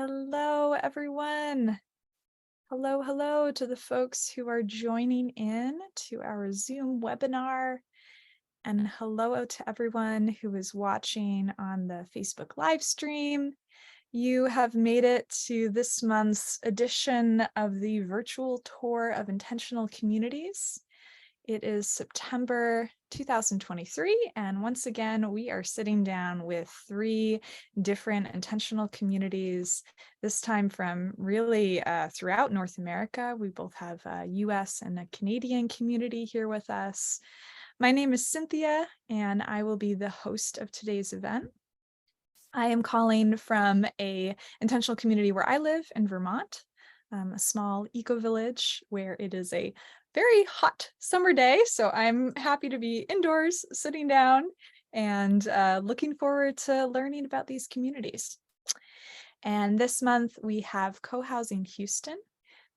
Hello, everyone. Hello to the folks who are joining in to our Zoom webinar. And hello to everyone who is watching on the Facebook live stream. You have made it to this month's edition of the virtual tour of intentional communities. It is September 2023, and once again, we are sitting down with 3 different intentional communities, this time from really throughout North America. We both have a US and a Canadian community here with us. My name is Cynthia, and I will be the host of today's event. I am calling from a intentional community where I live in Vermont, a small eco-village where it is a very hot summer day. So I'm happy to be indoors, sitting down, and looking forward to learning about these communities. And this month we have CoHousing Houston,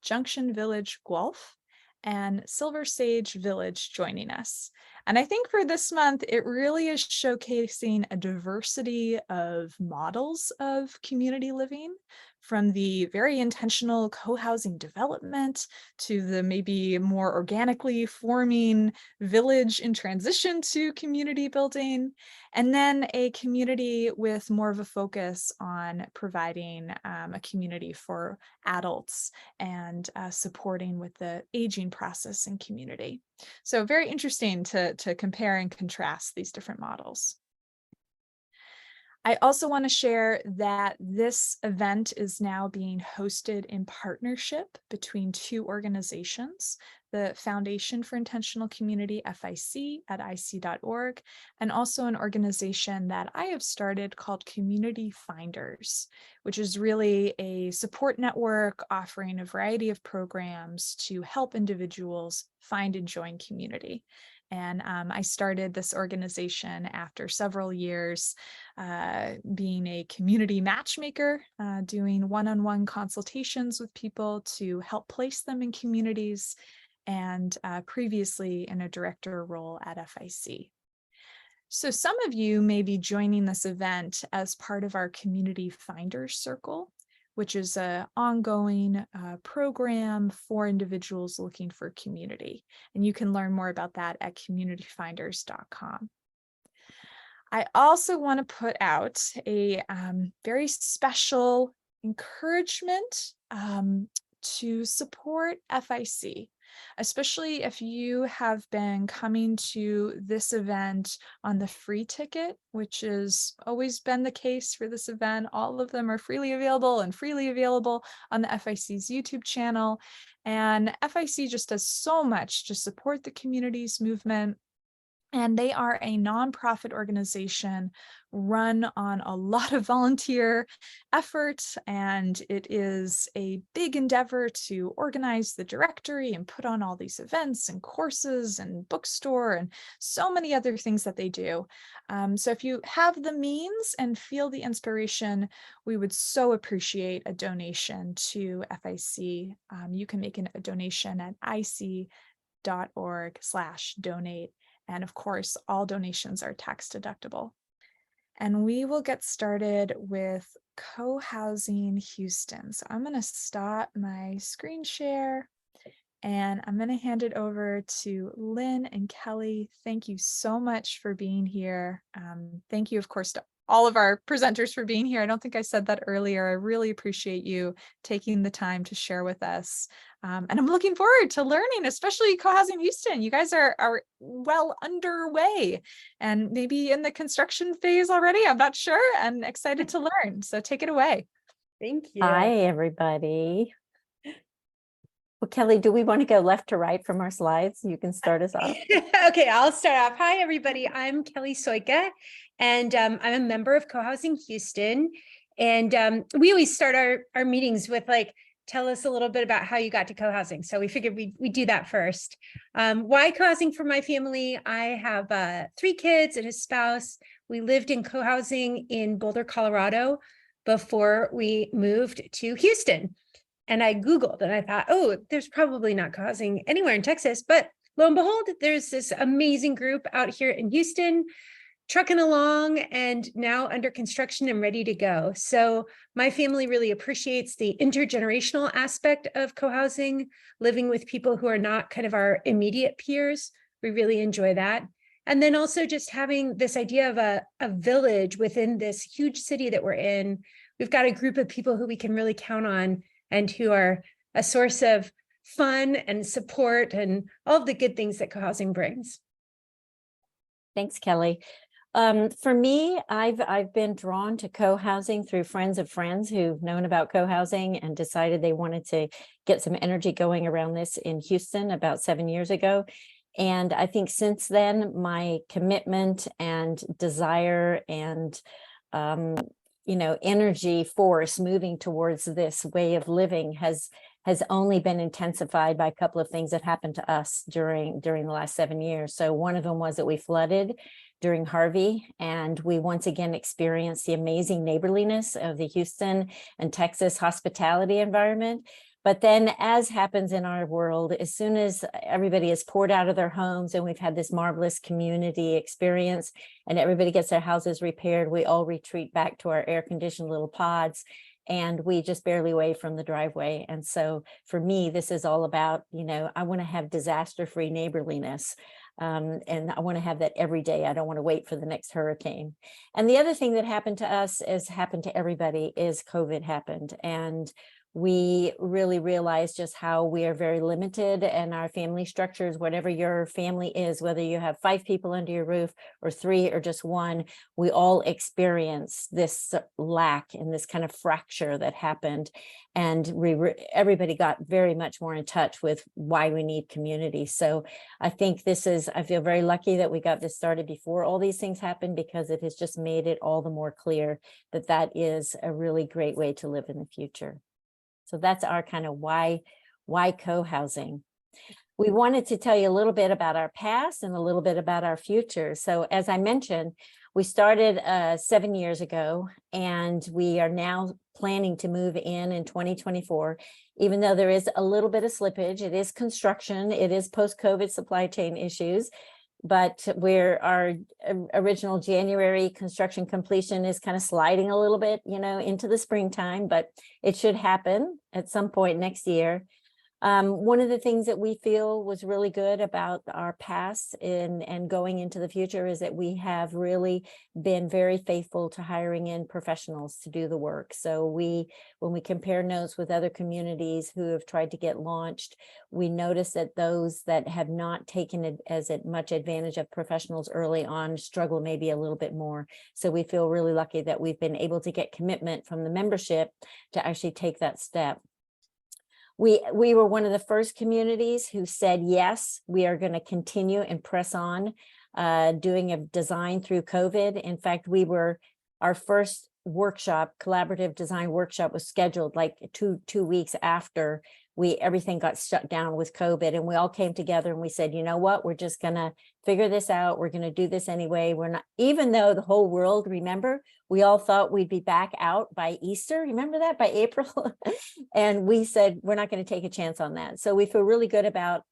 Junction Village Guelph, and Silver Sage Village joining us. And I think for this month, it really is showcasing a diversity of models of community living, from the very intentional co-housing development to the maybe more organically forming village in transition to community building, and then a community with more of a focus on providing a community for adults and supporting with the aging process in community. So very interesting to compare and contrast these different models. I also want to share that this event is now being hosted in partnership between 2 organizations, the Foundation for Intentional Community, FIC at ic.org, and also an organization that I have started called Community Finders, which is really a support network offering a variety of programs to help individuals find and join community. And I started this organization after several years being a community matchmaker, doing one-on-one consultations with people to help place them in communities, and previously in a director role at FIC. So some of you may be joining this event as part of our Community Finders Circle, which is an ongoing program for individuals looking for community. And you can learn more about that at communityfinders.com. I also want to put out a very special encouragement to support FIC, especially if you have been coming to this event on the free ticket, which has always been the case for this event. All of them are freely available on the FIC's YouTube channel. And FIC just does so much to support the community's movement. And they are a nonprofit organization run on a lot of volunteer effort. And it is a big endeavor to organize the directory and put on all these events and courses and bookstore and so many other things that they do. So if you have the means and feel the inspiration, we would so appreciate a donation to FIC. You can make a donation at ic.org/donate. And of course, all donations are tax deductible. And we will get started with CoHousing Houston. So I'm going to stop my screen share and I'm going to hand it over to Lynn and Kelly. Thank you so much for being here. Thank you, of course, to all of our presenters for being here. I don't think I said that earlier. I really appreciate you taking the time to share with us. And I'm looking forward to learning, especially CoHousing Houston. You guys are well underway and maybe in the construction phase already. I'm not sure, and excited to learn. So take it away. Thank you. Hi, everybody. Well, Kelly, do we want to go left to right from our slides? You can start us off. Okay, I'll start off. Hi, everybody. I'm Kelly Soika, and I'm a member of CoHousing Houston. And we always start our meetings with tell us a little bit about how you got to co-housing. So we figured we'd do that first. Why co-housing for my family? I have 3 kids and a spouse. We lived in co-housing in Boulder, Colorado before we moved to Houston. And I Googled and I thought, oh, there's probably not co-housing anywhere in Texas. But lo and behold, there's this amazing group out here in Houston. trucking along and now under construction and ready to go. So my family really appreciates the intergenerational aspect of co-housing, living with people who are not kind of our immediate peers. We really enjoy that. And then also just having this idea of a village within this huge city that we're in. We've got a group of people who we can really count on and who are a source of fun and support and all of the good things that co-housing brings. Thanks, Kelly. For me, I've been drawn to co-housing through friends of friends who've known about co-housing and decided they wanted to get some energy going around this in Houston about 7 years ago. And I think since then, my commitment and desire and energy force moving towards this way of living has only been intensified by a couple of things that happened to us during the last 7 years. So one of them was that we flooded during Harvey, and we once again experienced the amazing neighborliness of the Houston and Texas hospitality environment. But then, as happens in our world, as soon as everybody is poured out of their homes and we've had this marvelous community experience and everybody gets their houses repaired, we all retreat back to our air-conditioned little pods, and we just barely away from the driveway. And so for me, this is all about, I want to have disaster-free neighborliness. And I want to have that every day. I don't want to wait for the next hurricane. And the other thing that happened to us, as happened to everybody, is COVID happened. And we really realized just how we are very limited and our family structures, whatever your family is, whether you have 5 people under your roof or 3 or just 1, we all experience this lack and this kind of fracture that happened. And everybody got very much more in touch with why we need community. So I think I feel very lucky that we got this started before all these things happened, because it has just made it all the more clear that that is a really great way to live in the future. So that's our kind of why co-housing. We wanted to tell you a little bit about our past and a little bit about our future. So as I mentioned, we started 7 years ago, and we are now planning to move in 2024, even though there is a little bit of slippage. It is construction, it is post-COVID supply chain issues, but our original January construction completion is kind of sliding a little bit, into the springtime, but it should happen at some point next year. One of the things that we feel was really good about our past and going into the future is that we have really been very faithful to hiring in professionals to do the work. So when we compare notes with other communities who have tried to get launched, we notice that those that have not taken as much advantage of professionals early on struggle maybe a little bit more. So we feel really lucky that we've been able to get commitment from the membership to actually take that step. We were one of the first communities who said, yes, we are going to continue and press on doing a design through COVID. In fact, our first collaborative design workshop was scheduled like two weeks after everything got shut down with COVID, and we all came together and we said, you know what, we're just going to figure this out. We're going to do this anyway. We're not, even though the whole world, remember, we all thought we'd be back out by Easter. Remember that, by April? And we said, we're not going to take a chance on that. So we feel really good about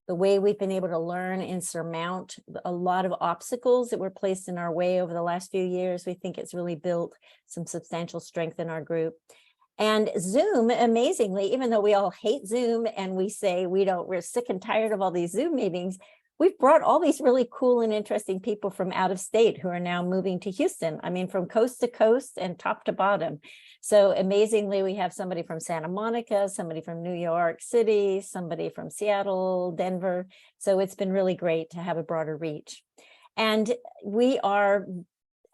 the way we've been able to learn and surmount a lot of obstacles that were placed in our way over the last few years. We think it's really built some substantial strength in our group. And Zoom, amazingly, even though we all hate Zoom and we say we're sick and tired of all these Zoom meetings, we've brought all these really cool and interesting people from out of state who are now moving to Houston. I mean, from coast to coast and top to bottom. So amazingly, we have somebody from Santa Monica, somebody from New York City, somebody from Seattle, Denver. So it's been really great to have a broader reach. And we are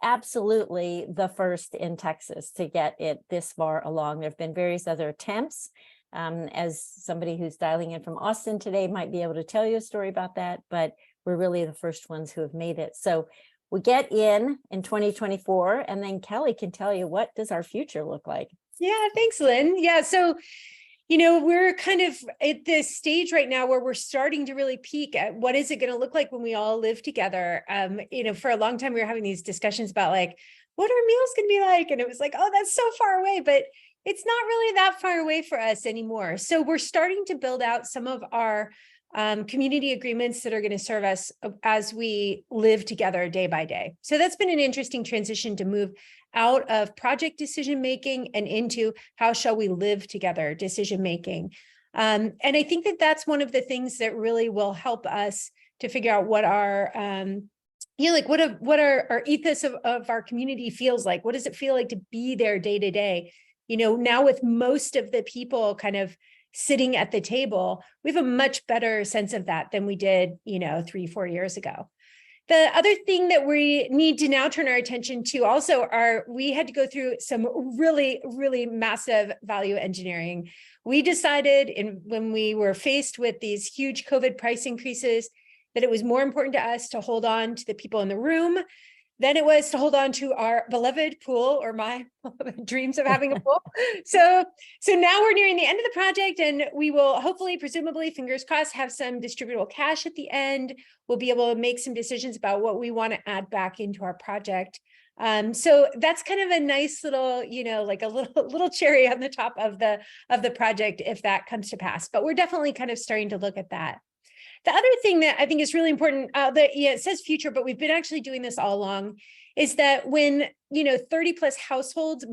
absolutely the first in Texas to get it this far along. There have been various other attempts. As somebody who's dialing in from Austin today might be able to tell you a story about that, but we're really the first ones who have made it. So we get in 2024, and then Kelly can tell you, what does our future look like? Yeah, thanks, Lynn. Yeah, so we're kind of at this stage right now where we're starting to really peek at what is it going to look like when we all live together. For a long time, we were having these discussions about like, what are meals going to be like? And it was like, oh, that's so far away, but it's not really that far away for us anymore. So we're starting to build out some of our community agreements that are going to serve us as we live together day by day. So that's been an interesting transition to move out of project decision making and into how shall we live together decision making. And I think that that's one of the things that really will help us to figure out what our what our ethos of our community feels like. What does it feel like to be there day to day? Now with most of the people kind of sitting at the table, we have a much better sense of that than we did, 3-4 years ago. The other thing that we need to now turn our attention to also we had to go through some really, really massive value engineering. We decided when we were faced with these huge COVID price increases that it was more important to us to hold on to the people in the room than it was to hold on to our beloved pool, or my dreams of having a pool. So now we're nearing the end of the project, and we will hopefully, presumably, fingers crossed, have some distributable cash at the end. We'll be able to make some decisions about what we want to add back into our project. So that's kind of a nice little, like a little cherry on the top of the project if that comes to pass. But we're definitely kind of starting to look at that. The other thing that I think is really important, it says future, but we've been actually doing this all along, is that when 30 plus households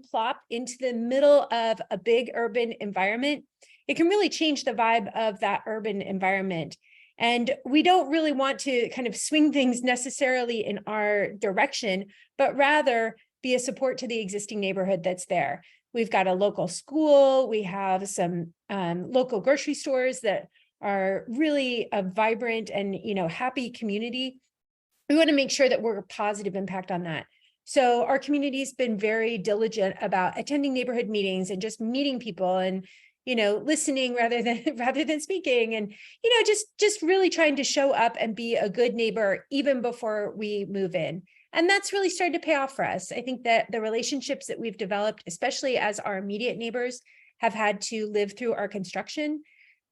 plop into the middle of a big urban environment, it can really change the vibe of that urban environment. And we don't really want to kind of swing things necessarily in our direction, but rather be a support to the existing neighborhood that's there. We've got a local school, we have some local grocery stores that are really a vibrant and happy community. We want to make sure that we're a positive impact on that. So our community's been very diligent about attending neighborhood meetings and just meeting people and listening rather than speaking, and just really trying to show up and be a good neighbor even before we move in. And that's really started to pay off for us. I think that the relationships that we've developed, especially as our immediate neighbors have had to live through our construction,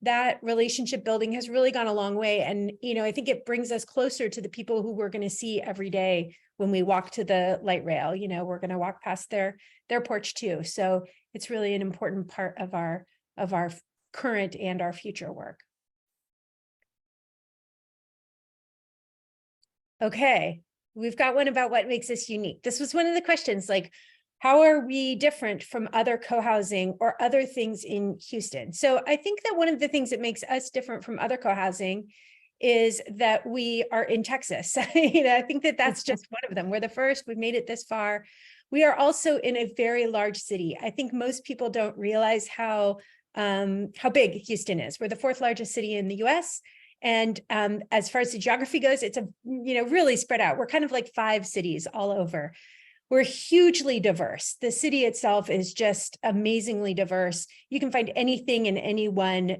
that relationship building has really gone a long way. And, I think it brings us closer to the people who we're going to see every day when we walk to the light rail. We're going to walk past their porch too. So it's really an important part of our current and our future work. Okay, we've got one about what makes us unique. This was one of the questions, like, how are we different from other co-housing or other things in Houston? So I think that one of the things that makes us different from other co-housing is that we are in Texas. I think that that's just one of them. We're the first, we've made it this far. We are also in a very large city. I think most people don't realize how big Houston is. We're the 4th largest city in the US. And as far as the geography goes, it's really spread out. We're kind of like 5 cities all over. We're hugely diverse. The city itself is just amazingly diverse. You can find anything and anyone,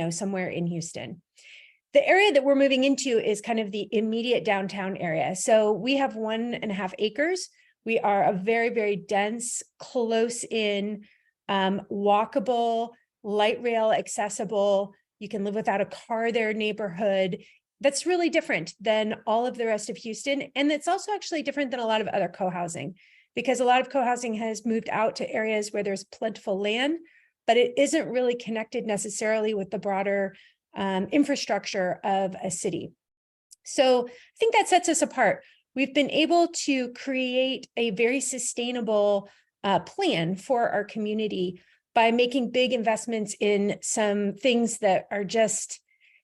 somewhere in Houston. The area that we're moving into is kind of the immediate downtown area. So we have 1.5 acres. We are a very, very dense, close in, walkable, light rail accessible. You can live without a car there neighborhood. That's really different than all of the rest of Houston. And it's also actually different than a lot of other co-housing, because a lot of co-housing has moved out to areas where there's plentiful land, but it isn't really connected necessarily with the broader infrastructure of a city. So I think that sets us apart. We've been able to create a very sustainable plan for our community by making big investments in some things that are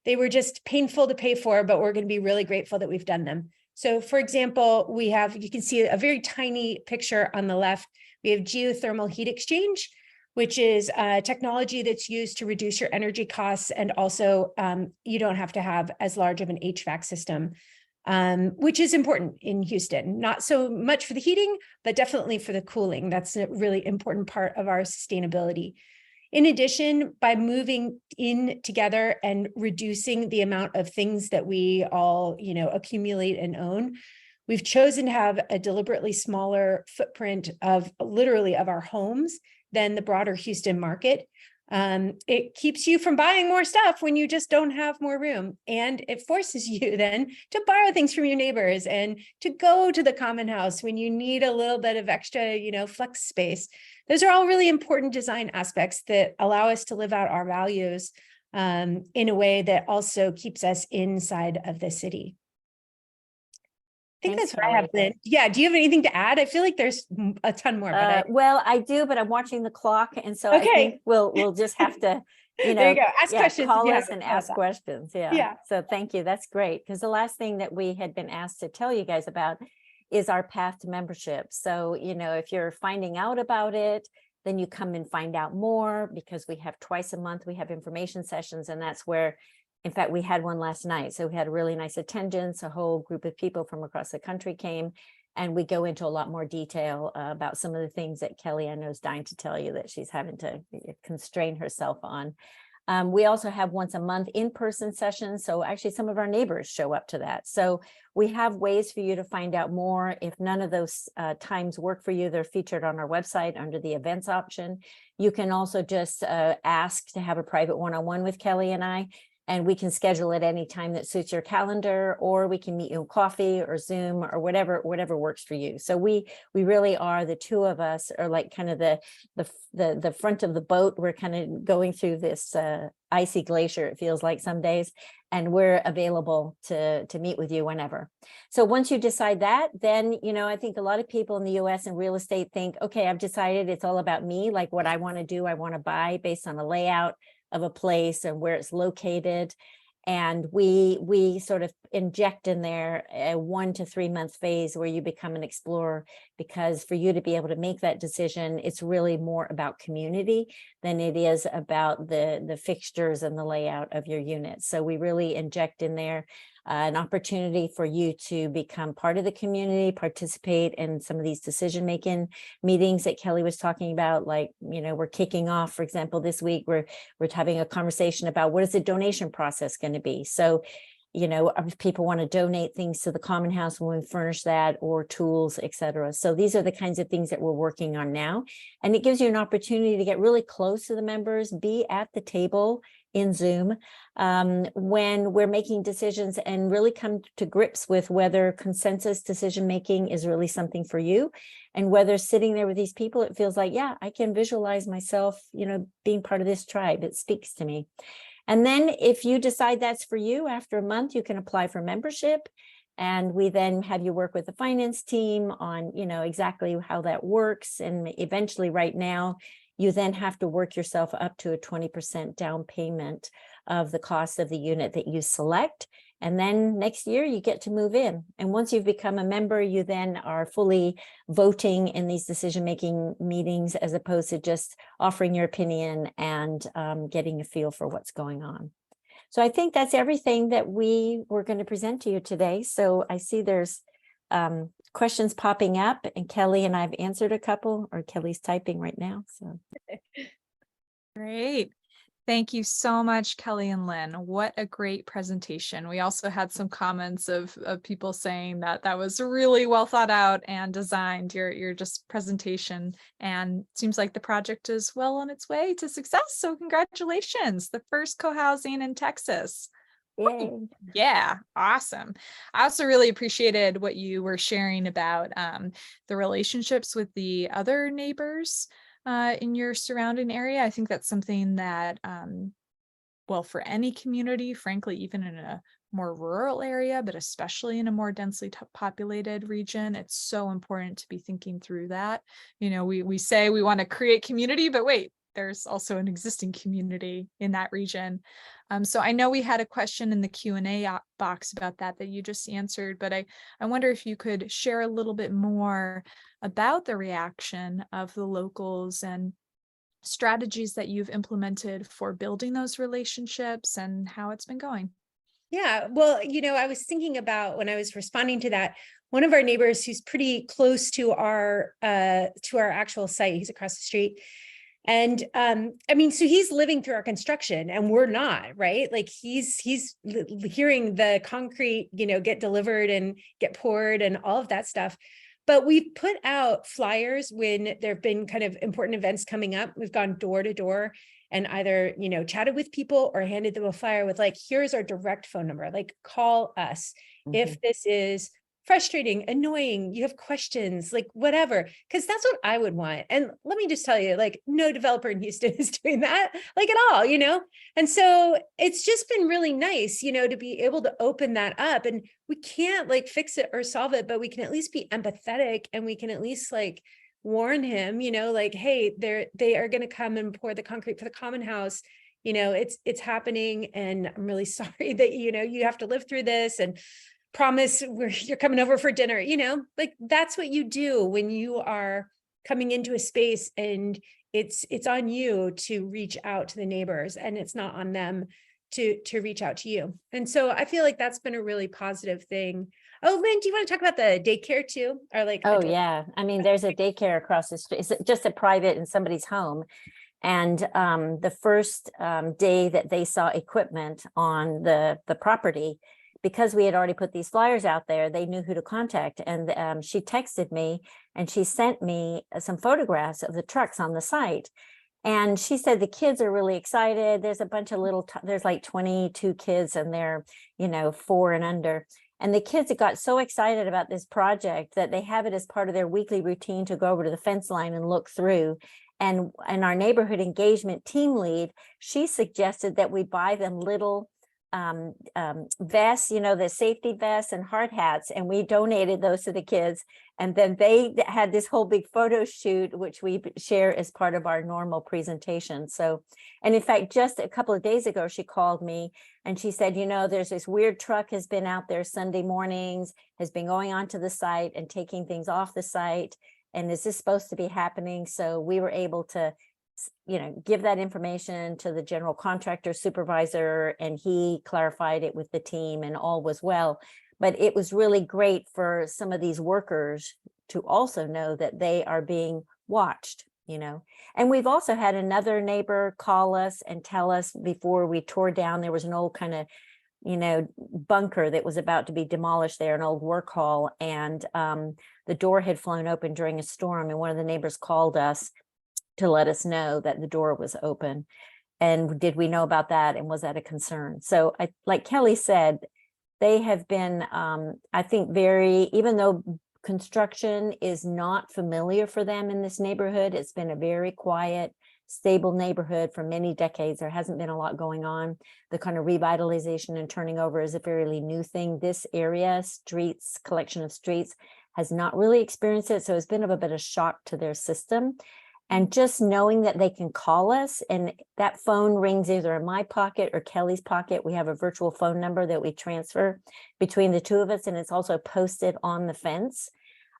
they were just painful to pay for, but we're going to be really grateful that we've done them. So for example, you can see a very tiny picture on the left. We have geothermal heat exchange, which is technology that's used to reduce your energy costs. And also you don't have to have as large of an HVAC system, which is important in Houston. Not so much for the heating, but definitely for the cooling. That's a really important part of our sustainability. In addition, by moving in together and reducing the amount of things that we all, accumulate and own, we've chosen to have a deliberately smaller footprint of our homes than the broader Houston market. It keeps you from buying more stuff when you just don't have more room. And it forces you then to borrow things from your neighbors and to go to the common house when you need a little bit of extra, flex space. Those are all really important design aspects that allow us to live out our values in a way that also keeps us inside of the city. I think Thanks, that's what I have. Kelly. Yeah. Do you have anything to add? I feel like there's a ton more, but well, I do, but I'm watching the clock, and so I okay. think we'll just have to, you There you know, go. Ask questions. call us and ask questions. Yeah. So thank you. That's great. Because the last thing that we had been asked to tell you guys about is our path to membership. So, you know, if you're finding out about it, then you come and find out more, because we have twice a month, we have information sessions, and that's where, in fact, we had one last night. So we had a really nice attendance. A whole group of people from across the country came, and we go into a lot more detail about some of the things that Kelly, I know, is dying to tell you that she's having to constrain herself on. We also have once a month in-person sessions. So actually some of our neighbors show up to that. So we have ways for you to find out more. If none of those times work for you, they're featured on our website under the events option. You can also just ask to have a private one-on-one with Kelly and I, and we can schedule it any time that suits your calendar, or we can meet you in coffee or Zoom or whatever works for you. So we really are, the two of us are like kind of the front of the boat. We're kind of going through this icy glacier, it feels like some days, and we're available to meet with you whenever. So once you decide that, then, you know, I think a lot of people in the US in real estate think, okay, I've decided it's all about me, like what I want to do, I want to buy based on a layout of a place and where it's located. And we sort of inject in there a 1 to 3 month phase where you become an explorer, because for you to be able to make that decision, it's really more about community than it is about the fixtures and the layout of your unit. So we really inject in there an opportunity for you to become part of the community, participate in some of these decision-making meetings that Kelly was talking about. Like, you know, we're kicking off, for example, this week, we're having a conversation about what is the donation process going to be. So, you know, if people want to donate things to the Common House, when we furnish that, or tools, etc. So these are the kinds of things that we're working on now. And it gives you an opportunity to get really close to the members, be at the table in Zoom when we're making decisions, and really come to grips with whether consensus decision making is really something for you, and whether sitting there with these people, it feels like, yeah, I can visualize myself, you know, being part of this tribe. It speaks to me. And then if you decide that's for you, after a month, you can apply for membership. And we then have you work with the finance team on, you know, exactly how that works. And eventually, right now, you then have to work yourself up to a 20% down payment of the cost of the unit that you select. And then next year you get to move in. And once you've become a member, you then are fully voting in these decision-making meetings, as opposed to just offering your opinion and getting a feel for what's going on. So I think that's everything that we were going to present to you today. So I see there's questions popping up, and Kelly and I've answered a couple, or Kelly's typing right now. So Great. Thank you so much, Kelly and Lynn. What a great presentation. We also had some comments of people saying that that was really well thought out and designed, your just presentation, and seems like the project is well on its way to success. So congratulations, the first co-housing in Texas. yay. Yeah, awesome. I also really appreciated what you were sharing about the relationships with the other neighbors in your surrounding area. I think that's something that, well, for any community, frankly, even in a more rural area, but especially in a more densely populated region, it's so important to be thinking through that. You know, we say we want to create community, but wait, there's also an existing community in that region. So I know we had a question in the Q&A box about that you just answered, but I wonder if you could share a little bit more about the reaction of the locals and strategies that you've implemented for building those relationships and how it's been going. Yeah, well, you know, I was thinking about, when I was responding to that, one of our neighbors who's pretty close to our actual site, he's across the street. And I mean, so he's living through our construction and we're not, right? Like he's hearing the concrete, you know, get delivered and get poured and all of that stuff. But we've put out flyers when there have been kind of important events coming up. We've gone door to door and either, you know, chatted with people or handed them a flyer with like, here's our direct phone number, like call us if this is frustrating, annoying, you have questions, like whatever, because that's what I would want. And let me just tell you, like, no developer in Houston is doing that, like, at all, And so it's just been really nice, to be able to open that up. And we can't like fix it or solve it, but we can at least be empathetic, and we can at least like warn him, like, hey, they are going to come and pour the concrete for the common house. It's happening, and I'm really sorry that, you have to live through this, and promise you're coming over for dinner, like that's what you do when you are coming into a space, and it's on you to reach out to the neighbors, and it's not on them to reach out to you. And so I feel like that's been a really positive thing. Oh, Lynn, do you want to talk about the daycare too? Or like, Oh yeah. I mean, there's a daycare across the street. It's just a private in somebody's home. And the first day that they saw equipment on the property, because we had already put these flyers out there, they knew who to contact. And she texted me, and she sent me some photographs of the trucks on the site. And she said the kids are really excited. There's a bunch of there's like 22 kids, and they're, 4 and under. And the kids got so excited about this project that they have it as part of their weekly routine to go over to the fence line and look through. And our neighborhood engagement team lead, she suggested that we buy them little vests, the safety vests and hard hats, and we donated those to the kids. And then they had this whole big photo shoot, which we share as part of our normal presentation. So, and in fact, just a couple of days ago, she called me and she said, there's this weird truck has been out there Sunday mornings, has been going onto the site and taking things off the site. And is this supposed to be happening? So we were able to give that information to the general contractor supervisor, and he clarified it with the team, and all was well. But it was really great for some of these workers to also know that they are being watched, And we've also had another neighbor call us and tell us before we tore down, there was an old kind of, bunker that was about to be demolished there, an old work hall, and the door had flown open during a storm, and one of the neighbors called us to let us know that the door was open. And did we know about that? And was that a concern? So like Kelly said, they have been, I think, even though construction is not familiar for them in this neighborhood, it's been a very quiet, stable neighborhood for many decades. There hasn't been a lot going on. The kind of revitalization and turning over is a fairly new thing. This area, collection of streets, has not really experienced it. So it's been a bit of shock to their system. And just knowing that they can call us, and that phone rings either in my pocket or Kelly's pocket. We have a virtual phone number that we transfer between the two of us, and it's also posted on the fence,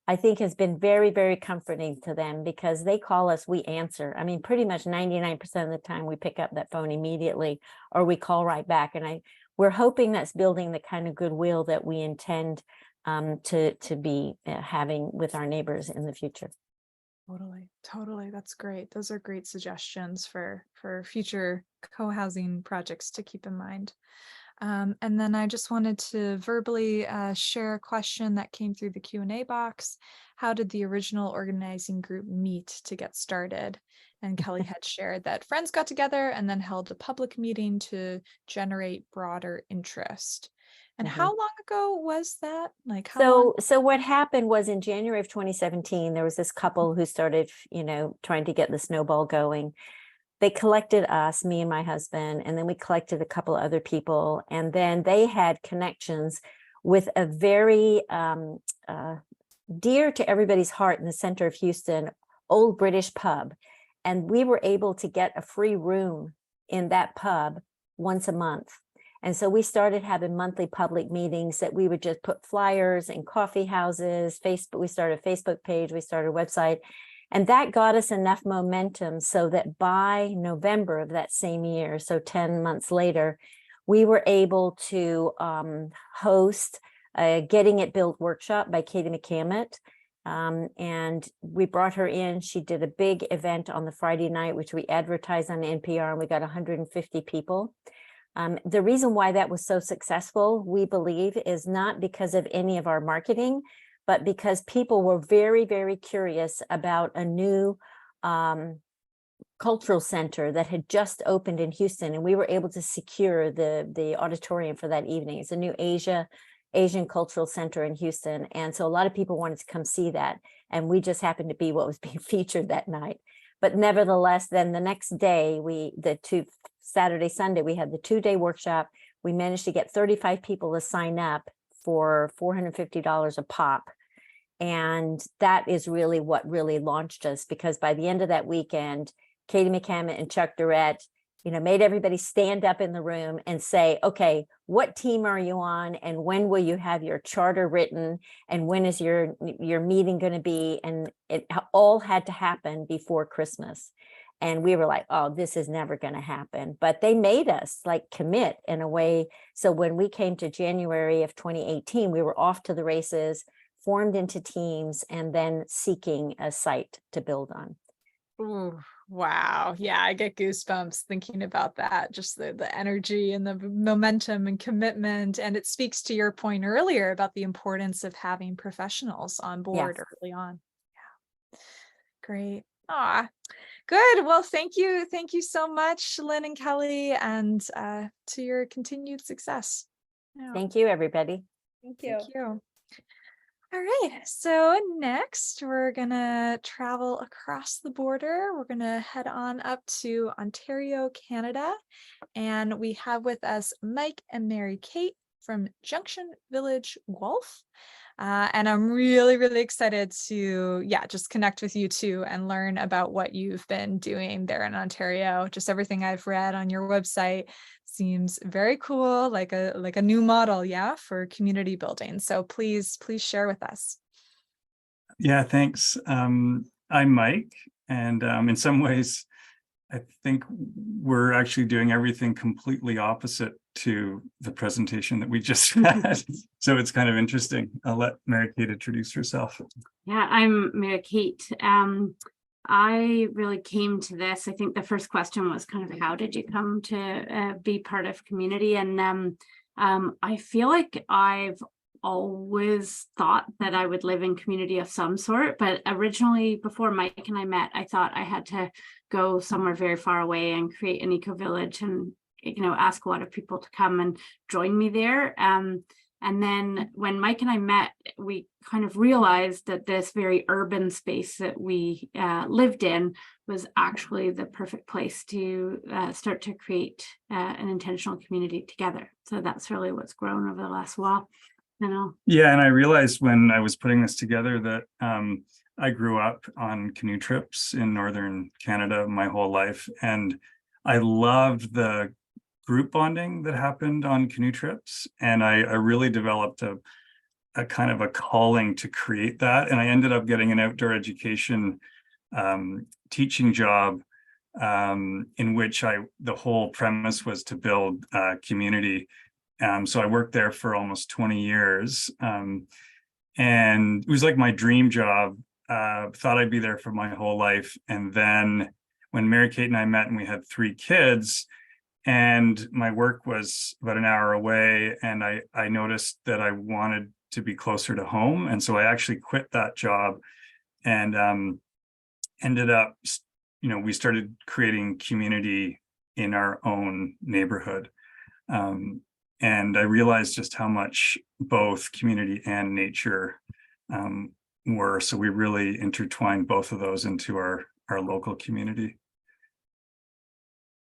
I think has been very, very comforting to them, because they call us, we answer. I mean, pretty much 99% of the time we pick up that phone immediately, or we call right back. And we're hoping that's building the kind of goodwill that we intend to be having with our neighbors in the future. Totally. That's great. Those are great suggestions for future co-housing projects to keep in mind. And then I just wanted to verbally share a question that came through the Q&A box. How did the original organizing group meet to get started? And Kelly had shared that friends got together and then held a public meeting to generate broader interest. And how long ago was that? Like, how so what happened was in January of 2017, there was this couple who started, trying to get the snowball going. They collected us, me and my husband, and then we collected a couple of other people. And then they had connections with a very dear to everybody's heart in the center of Houston, old British pub. And we were able to get a free room in that pub once a month. And so we started having monthly public meetings that we would just put flyers in coffee houses, Facebook. We started a Facebook page, we started a website, and that got us enough momentum so that by November of that same year, so 10 months later, we were able to host a Getting It Built workshop by Katie McCammett. And we brought her in. She did a big event on the Friday night, which we advertised on NPR, and we got 150 people. The reason why that was so successful, we believe, is not because of any of our marketing, but because people were very, very curious about a new cultural center that had just opened in Houston, and we were able to secure the auditorium for that evening. It's a new Asia Asian Cultural Center in Houston. And so a lot of people wanted to come see that. And we just happened to be what was being featured that night. But nevertheless, then the next day, Saturday, Sunday, we had the 2-day workshop. We managed to get 35 people to sign up for $450 a pop. And that is really what really launched us, because by the end of that weekend, Katie McCammon and Chuck Durrett, made everybody stand up in the room and say, okay, what team are you on? And when will you have your charter written? And when is your meeting going to be? And it all had to happen before Christmas. And we were like, oh, this is never going to happen. But they made us commit in a way. So when we came to January of 2018, we were off to the races, formed into teams, and then seeking a site to build on. Ooh, wow. Yeah, I get goosebumps thinking about that. Just the energy and the momentum and commitment. And it speaks to your point earlier about the importance of having professionals on board early on. Yeah. Great. Good. Well, thank you. Thank you so much, Lynn and Kelly, and to your continued success. Yeah. Thank you, everybody. Thank you. Thank you. All right, so next we're gonna travel across the border. We're gonna head on up to Ontario, Canada, and we have with us Mike and Mary Kate from Junction Village Guelph. And I'm really, really excited to, just connect with you two and learn about what you've been doing there in Ontario. Just everything I've read on your website seems very cool, like a new model, for community building. So please share with us. Yeah, thanks. I'm Mike, and in some ways, I think we're actually doing everything completely opposite to the presentation that we just had. So it's kind of interesting. I'll let Mary Kate introduce herself. Yeah, I'm Mary Kate. I really came to this. I think the first question was kind of, how did you come to be part of community? And I feel like I've always thought that I would live in community of some sort, but originally, before Mike and I met, I thought I had to go somewhere very far away and create an eco village and ask a lot of people to come and join me there. And then when Mike and I met, we kind of realized that this very urban space that we lived in was actually the perfect place to start to create an intentional community together. So that's really what's grown over the last while. Yeah, and I realized when I was putting this together that I grew up on canoe trips in northern Canada my whole life, and I loved the group bonding that happened on canoe trips, and I really developed a kind of a calling to create that, and I ended up getting an outdoor education teaching job in which the whole premise was to build community. So I worked there for almost 20 years, and it was like my dream job. Thought I'd be there for my whole life, and then when Mary Kate and I met and we had 3 kids, and my work was about an hour away, and I noticed that I wanted to be closer to home, and so I actually quit that job and ended up, we started creating community in our own neighborhood. And I realized just how much both community and nature were. So we really intertwined both of those into our local community.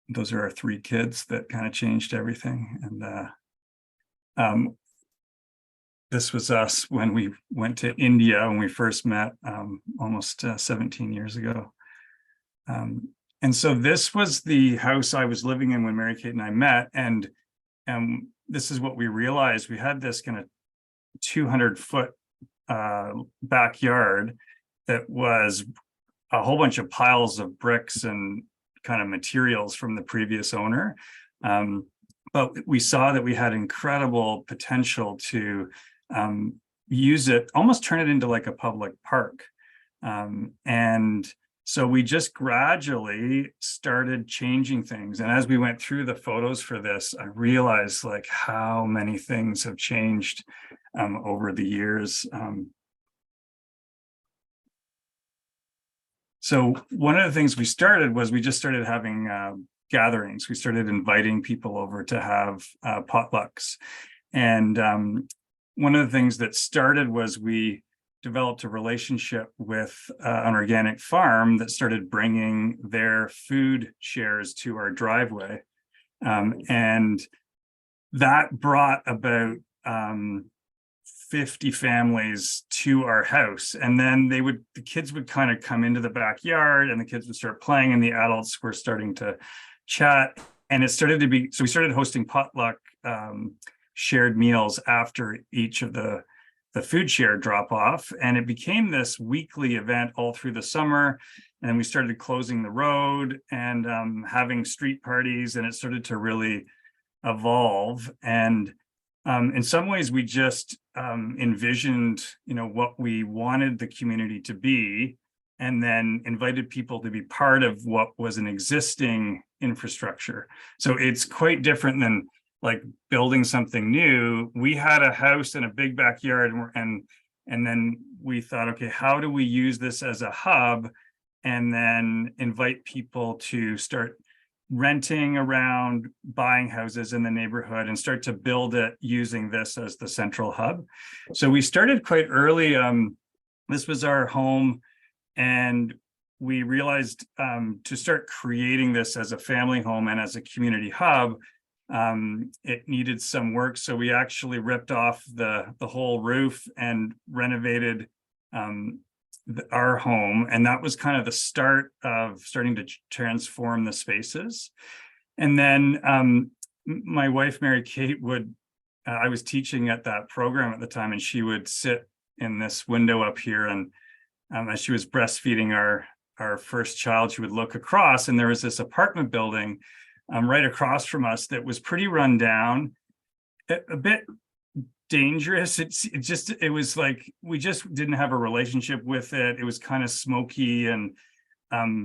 Those are our 3 kids that kind of changed everything. And this was us when we went to India when we first met almost 17 years ago. And so this was the house I was living in when Mary Kate and I met. And this is what we realized. We had this kind of 200-foot backyard that was a whole bunch of piles of bricks and kind of materials from the previous owner. But we saw that we had incredible potential to use it, almost turn it into like a public park. And so we just gradually started changing things. And as we went through the photos for this, I realized like how many things have changed over the years. So one of the things we started was we just started having gatherings. We started inviting people over to have potlucks. And one of the things that started was we developed a relationship with an organic farm that started bringing their food shares to our driveway. And that brought about 50 families to our house. And then the kids would kind of come into the backyard and the kids would start playing and the adults were starting to chat. And it started to be, so we started hosting potluck shared meals after each of the food share drop off. And it became this weekly event all through the summer. And we started closing the road and having street parties, and it started to really evolve. And in some ways we just envisioned, what we wanted the community to be, and then invited people to be part of what was an existing infrastructure. So it's quite different than like building something new. We had a house and a big backyard, and then we thought, okay, how do we use this as a hub, and then invite people to start renting around, buying houses in the neighborhood, and start to build it using this as the central hub. So we started quite early. This was our home, and we realized to start creating this as a family home and as a community hub, it needed some work. So we actually ripped off the whole roof and renovated our home. And that was kind of the start of starting to transform the spaces. And then my wife, Mary Kate, I was teaching at that program at the time, and she would sit in this window up here. And as she was breastfeeding our first child, she would look across, and there was this apartment building right across from us that was pretty run down, a bit dangerous. It was like, we just didn't have a relationship with it. It was kind of smoky and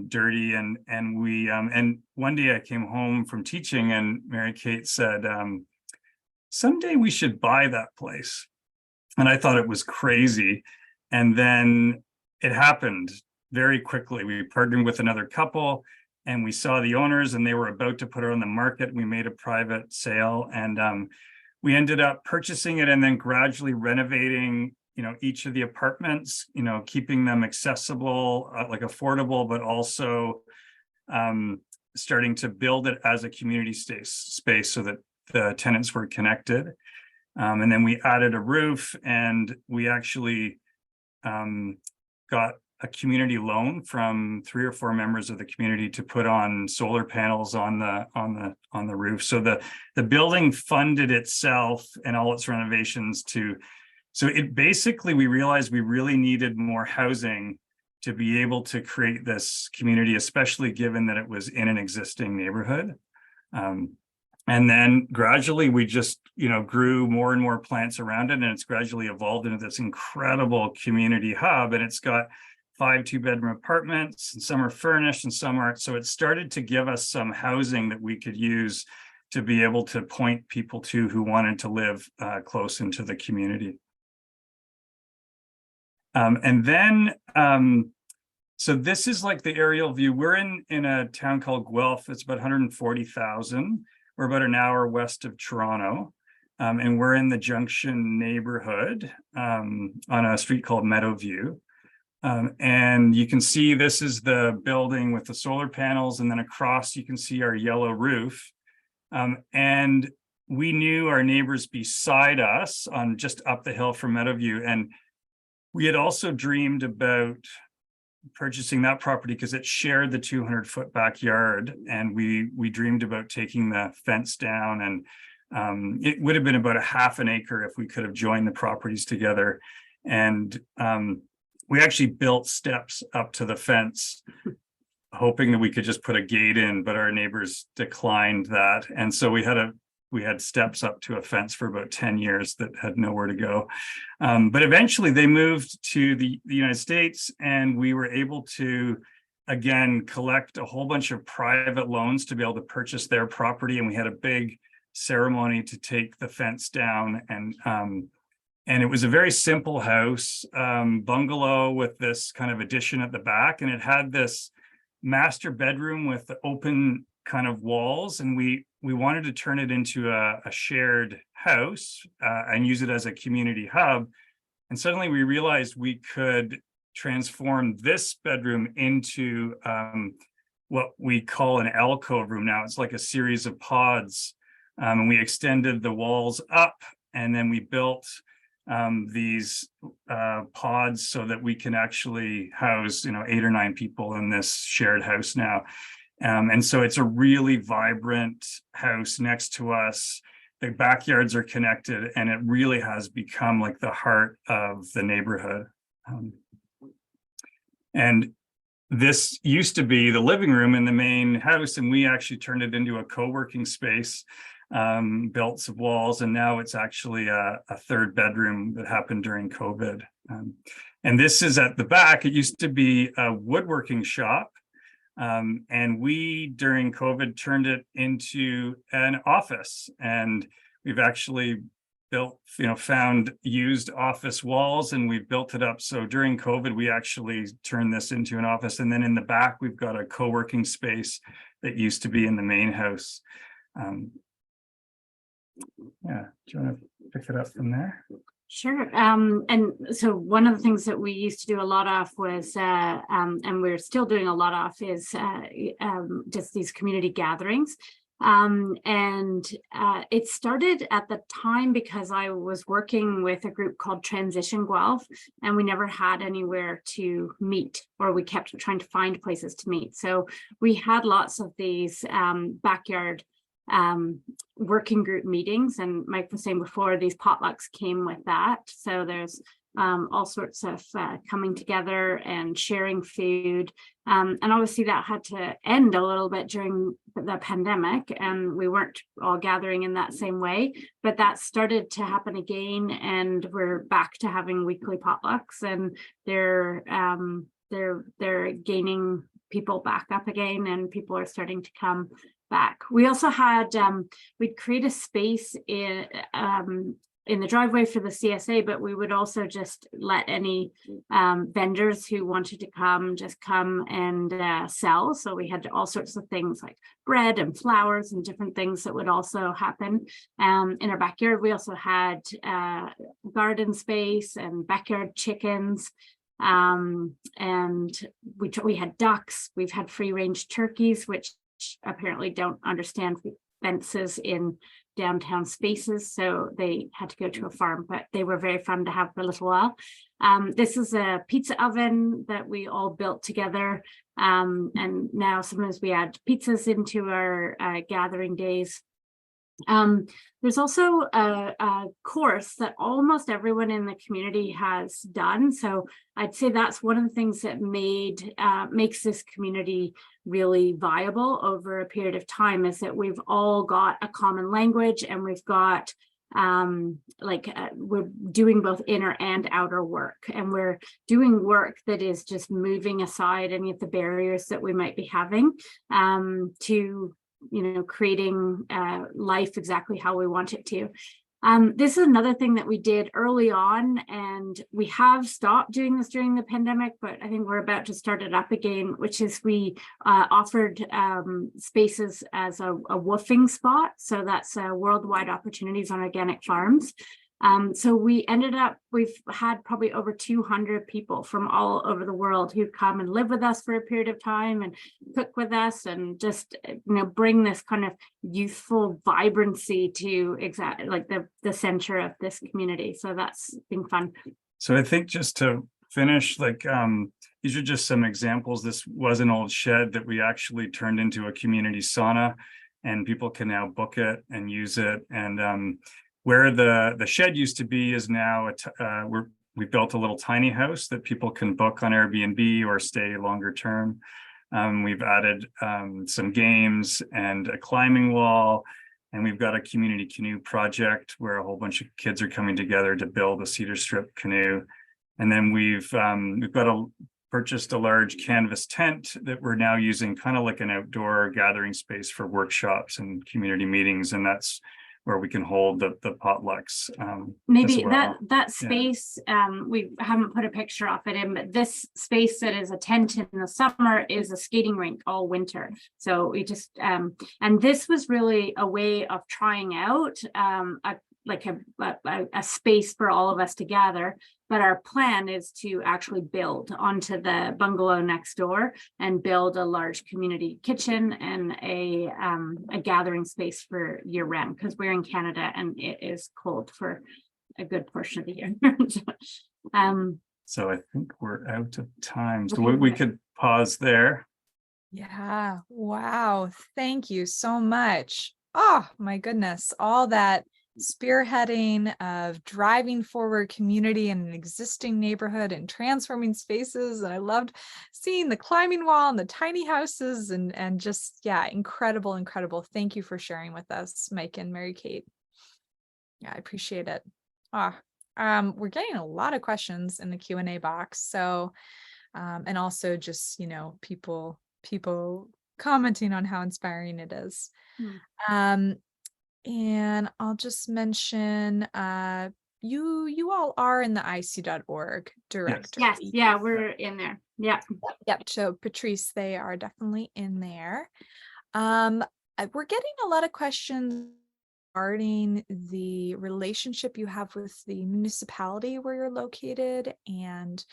dirty. And one day I came home from teaching, and Mary Kate said, someday we should buy that place. And I thought it was crazy. And then it happened very quickly. We partnered with another couple, and we saw the owners, and they were about to put it on the market. We made a private sale, and we ended up purchasing it and then gradually renovating, each of the apartments, keeping them accessible, like affordable, but also starting to build it as a community space so that the tenants were connected. And then we added a roof, and we actually got a community loan from 3 or 4 members of the community to put on solar panels on the roof. So the building funded itself and all its renovations so it basically, we realized we really needed more housing to be able to create this community, especially given that it was in an existing neighborhood. And then gradually we just, grew more and more plants around it, and it's gradually evolved into this incredible community hub. And it's got 5 2-bedroom apartments, and some are furnished and some aren't. So it started to give us some housing that we could use to be able to point people to who wanted to live close into the community. And then, so this is like the aerial view. We're in a town called Guelph. It's about 140,000. We're about an hour west of Toronto. And we're in the Junction neighborhood on a street called Meadowview. And you can see this is the building with the solar panels, and then across you can see our yellow roof. And we knew our neighbors beside us on just up the hill from Meadowview. And we had also dreamed about purchasing that property because it shared the 200-foot backyard. And we dreamed about taking the fence down, and it would have been about a half an acre if we could have joined the properties together. And we actually built steps up to the fence, hoping that we could just put a gate in, but our neighbors declined that. And so we had steps up to a fence for about 10 years that had nowhere to go. But eventually they moved to the United States, and we were able to, again, collect a whole bunch of private loans to be able to purchase their property. And we had a big ceremony to take the fence down, and it was a very simple house, bungalow with this kind of addition at the back. And it had this master bedroom with the open kind of walls. And we we wanted to turn it into a shared house and use it as a community hub. And suddenly we realized we could transform this bedroom into what we call an alcove room now. It's like a series of pods. And we extended the walls up, and then we built these pods so that we can actually house 8 or 9 people in this shared house now. And so it's a really vibrant house next to us. The backyards are connected, and it really has become like the heart of the neighborhood. And this used to be the living room in the main house, and we actually turned it into a co-working space, built some walls, and now it's actually a 3rd bedroom that happened during COVID. And this is at the back. It used to be a woodworking shop. And we, during COVID, turned it into an office, and we've actually built, found used office walls, and we've built it up. So during COVID, we actually turned this into an office. And then in the back, we've got a co-working space that used to be in the main house. Yeah, do you want to pick it up from there? Sure. And so one of the things that we used to do a lot of was, and we're still doing a lot of, is just these community gatherings. It started at the time because I was working with a group called Transition Guelph, and we never had anywhere to meet, or we kept trying to find places to meet. So we had lots of these backyard working group meetings, and Mike was saying before, these potlucks came with that. So there's all sorts of coming together and sharing food, and obviously that had to end a little bit during the pandemic, and we weren't all gathering in that same way, but that started to happen again, and we're back to having weekly potlucks, and they're gaining people back up again, and people are starting to come back. We also had we'd create a space in the driveway for the CSA, but we would also just let any vendors who wanted to come just come and sell. So we had all sorts of things like bread and flowers and different things that would also happen in our backyard. We also had garden space and backyard chickens. And we had ducks. We've had free range turkeys, which apparently don't understand fences in downtown spaces, so they had to go to a farm, but they were very fun to have for a little while. This is a pizza oven that we all built together, and now sometimes we add pizzas into our gathering days. There's also a course that almost everyone in the community has done. So I'd say that's one of the things that makes this community really viable over a period of time, is that we've all got a common language, and we've got we're doing both inner and outer work, and we're doing work that is just moving aside any of the barriers that we might be having to creating life exactly how we want it to. This is another thing that we did early on, and we have stopped doing this during the pandemic, but I think we're about to start it up again, which is we offered spaces as a woofing spot. So that's worldwide opportunities on organic farms. So we've had probably over 200 people from all over the world who come and live with us for a period of time and cook with us, and just bring this kind of youthful vibrancy to exactly like the center of this community. So that's been fun. So I think just to finish, these are just some examples. This was an old shed that we actually turned into a community sauna, and people can now book it and use it. And where the shed used to be is now we built a little tiny house that people can book on Airbnb or stay longer term. We've added some games and a climbing wall, and we've got a community canoe project where a whole bunch of kids are coming together to build a cedar strip canoe. And then we've purchased a large canvas tent that we're now using kind of like an outdoor gathering space for workshops and community meetings, and that's where we can hold the potlucks. Maybe as well. that space, we haven't put a picture of it in, but this space that is a tent in the summer is a skating rink all winter. So we just, and this was really a way of trying out a space for all of us to gather. But our plan is to actually build onto the bungalow next door and build a large community kitchen and a gathering space for year round, because we're in Canada and it is cold for a good portion of the year. So I think we're out of time. So we could pause there. Yeah. Wow. Thank you so much. Oh my goodness. All that spearheading of driving forward community in an existing neighborhood and transforming spaces. And I loved seeing the climbing wall and the tiny houses and just, yeah, incredible. Thank you for sharing with us, Mike and Mary Kate. Yeah, I appreciate it. We're getting a lot of questions in the Q&A box. So, and also just, people commenting on how inspiring it is. And I'll just mention, you all are in the IC.org directory. Yes, yeah, we're in there. Yeah. Yep. So Patrice, they are definitely in there. We're getting a lot of questions regarding the relationship you have with the municipality where you're located, and,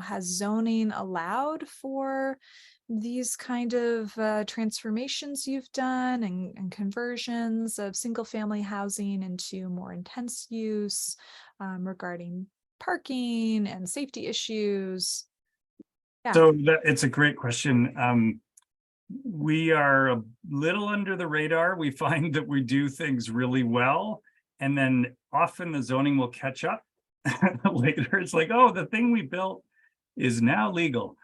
has zoning allowed for these kind of transformations you've done and conversions of single family housing into more intense use, regarding parking and safety issues? Yeah. So it's a great question. We are a little under the radar. We find that we do things really well, and then often the zoning will catch up later. It's like, oh, the thing we built is now legal.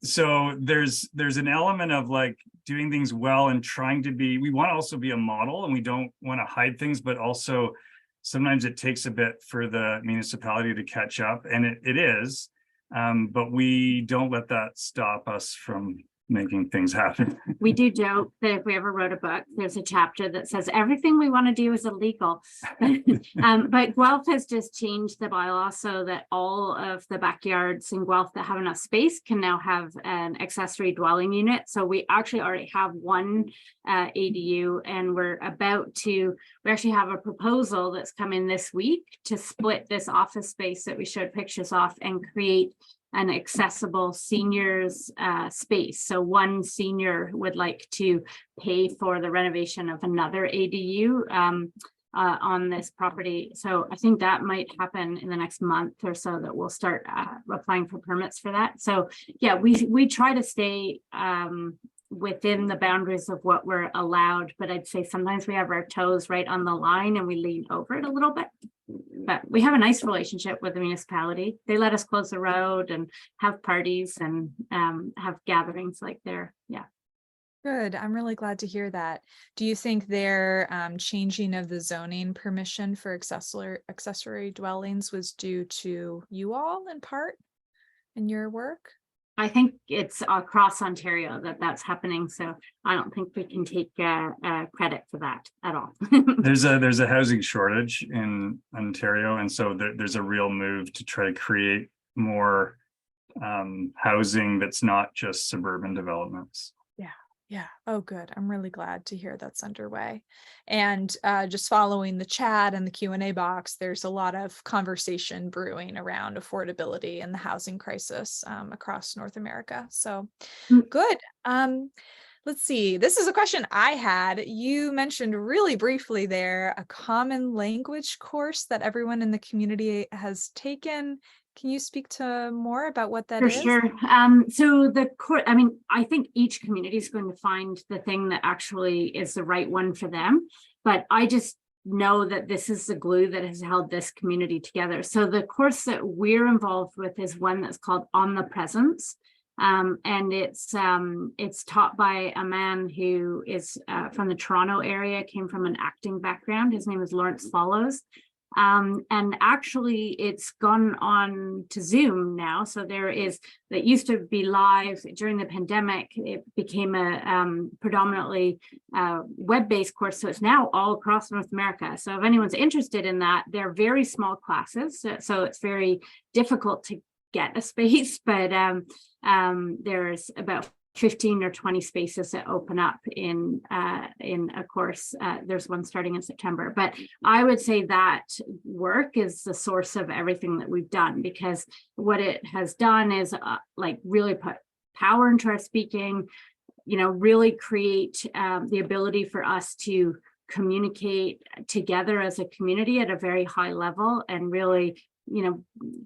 So there's an element of like doing things well and trying to be, we want to also be a model, and we don't want to hide things, but also sometimes it takes a bit for the municipality to catch up, and it is, but we don't let that stop us from making things happen. We do joke that if we ever wrote a book, there's a chapter that says everything we want to do is illegal. But Guelph has just changed the bylaw so that all of the backyards in Guelph that have enough space can now have an accessory dwelling unit. So we actually already have one ADU, and we actually have a proposal that's coming this week to split this office space that we showed pictures of and create an accessible seniors space. So one senior would like to pay for the renovation of another ADU on this property. So I think that might happen in the next month or so, that we'll start applying for permits for that. So yeah, we try to stay within the boundaries of what we're allowed, but I'd say sometimes we have our toes right on the line and we lean over it a little bit. But we have a nice relationship with the municipality. They let us close the road and have parties and have gatherings like there. Yeah. Good. I'm really glad to hear that. Do you think their changing of the zoning permission for accessory dwellings was due to you all in part in your work? I think it's across Ontario that's happening. So I don't think we can take credit for that at all. There's a housing shortage in Ontario, and so there's a real move to try to create more housing that's not just suburban developments. Yeah. Oh, good. I'm really glad to hear that's underway. And just following the chat and the Q&A box, there's a lot of conversation brewing around affordability and the housing crisis across North America. So good. Let's see. This is a question I had. You mentioned really briefly there a common language course that everyone in the community has taken. Can you speak to more about what that is? Sure. So I think each community is going to find the thing that actually is the right one for them. But I just know that this is the glue that has held this community together. So the course that we're involved with is one that's called On the Presence. And it's taught by a man who is from the Toronto area, came from an acting background. His name is Lawrence Follows. And actually it's gone on to Zoom now. So that used to be live during the pandemic. It became a predominantly web-based course. So it's now all across North America. So if anyone's interested in that, they're very small classes. So it's very difficult to get a space, but there's about 15 or 20 spaces that open up in a course. There's one starting in September, but I would say that work is the source of everything that we've done, because what it has done is like really put power into our speaking, really create the ability for us to communicate together as a community at a very high level and really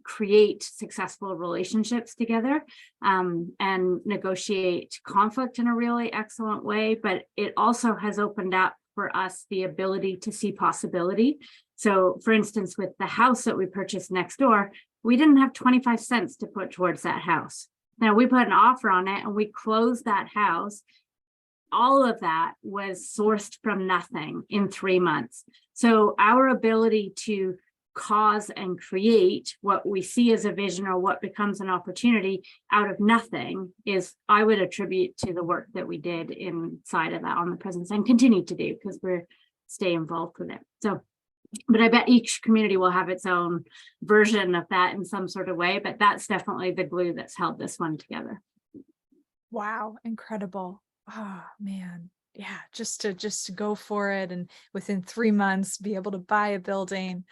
create successful relationships together and negotiate conflict in a really excellent way. But it also has opened up for us the ability to see possibility. So for instance, with the house that we purchased next door, we didn't have 25 cents to put towards that house. Now we put an offer on it and we closed that house. All of that was sourced from nothing in 3 months. So our ability to cause and create what we see as a vision or what becomes an opportunity out of nothing is, I would attribute to the work that we did inside of that on the presence and continue to do, because we're stay involved with it. So, but I bet each community will have its own version of that in some sort of way, but that's definitely the glue that's held this one together. Wow, incredible. Oh man. Yeah, just to go for it and within 3 months be able to buy a building.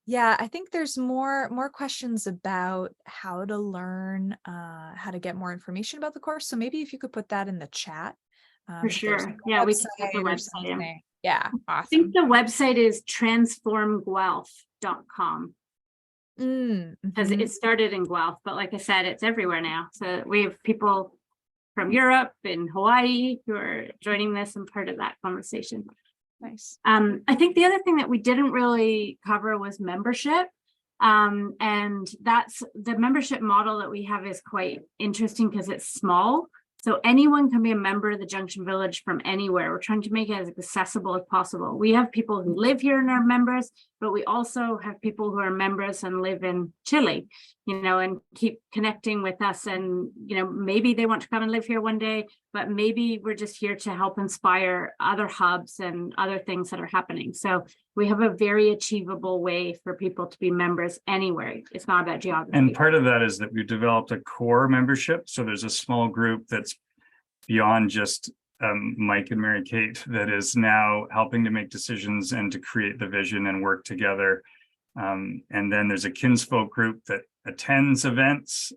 Yeah, I think there's more questions about how to learn, how to get more information about the course. So maybe if you could put that in the chat. For if there's, sure. like, a Yeah, we can put the website or website in. something. Yeah, I think awesome. the website is transformguelph.com. Because it started in Guelph, but like I said, it's everywhere now. So we have people from Europe and Hawaii who are joining this and part of that conversation. Nice. I think the other thing that we didn't really cover was membership. And that's the membership model that we have is quite interesting because it's small. So anyone can be a member of the Junction Village from anywhere. We're trying to make it as accessible as possible. We have people who live here and are members, but we also have people who are members and live in Chile, and keep connecting with us. And, maybe they want to come and live here one day, but maybe we're just here to help inspire other hubs and other things that are happening. So we have a very achievable way for people to be members anywhere. It's not about geography. And part of that is that we've developed a core membership. So there's a small group that's beyond just Mike and Mary Kate that is now helping to make decisions and to create the vision and work together. And then there's a kinsfolk group that attends events.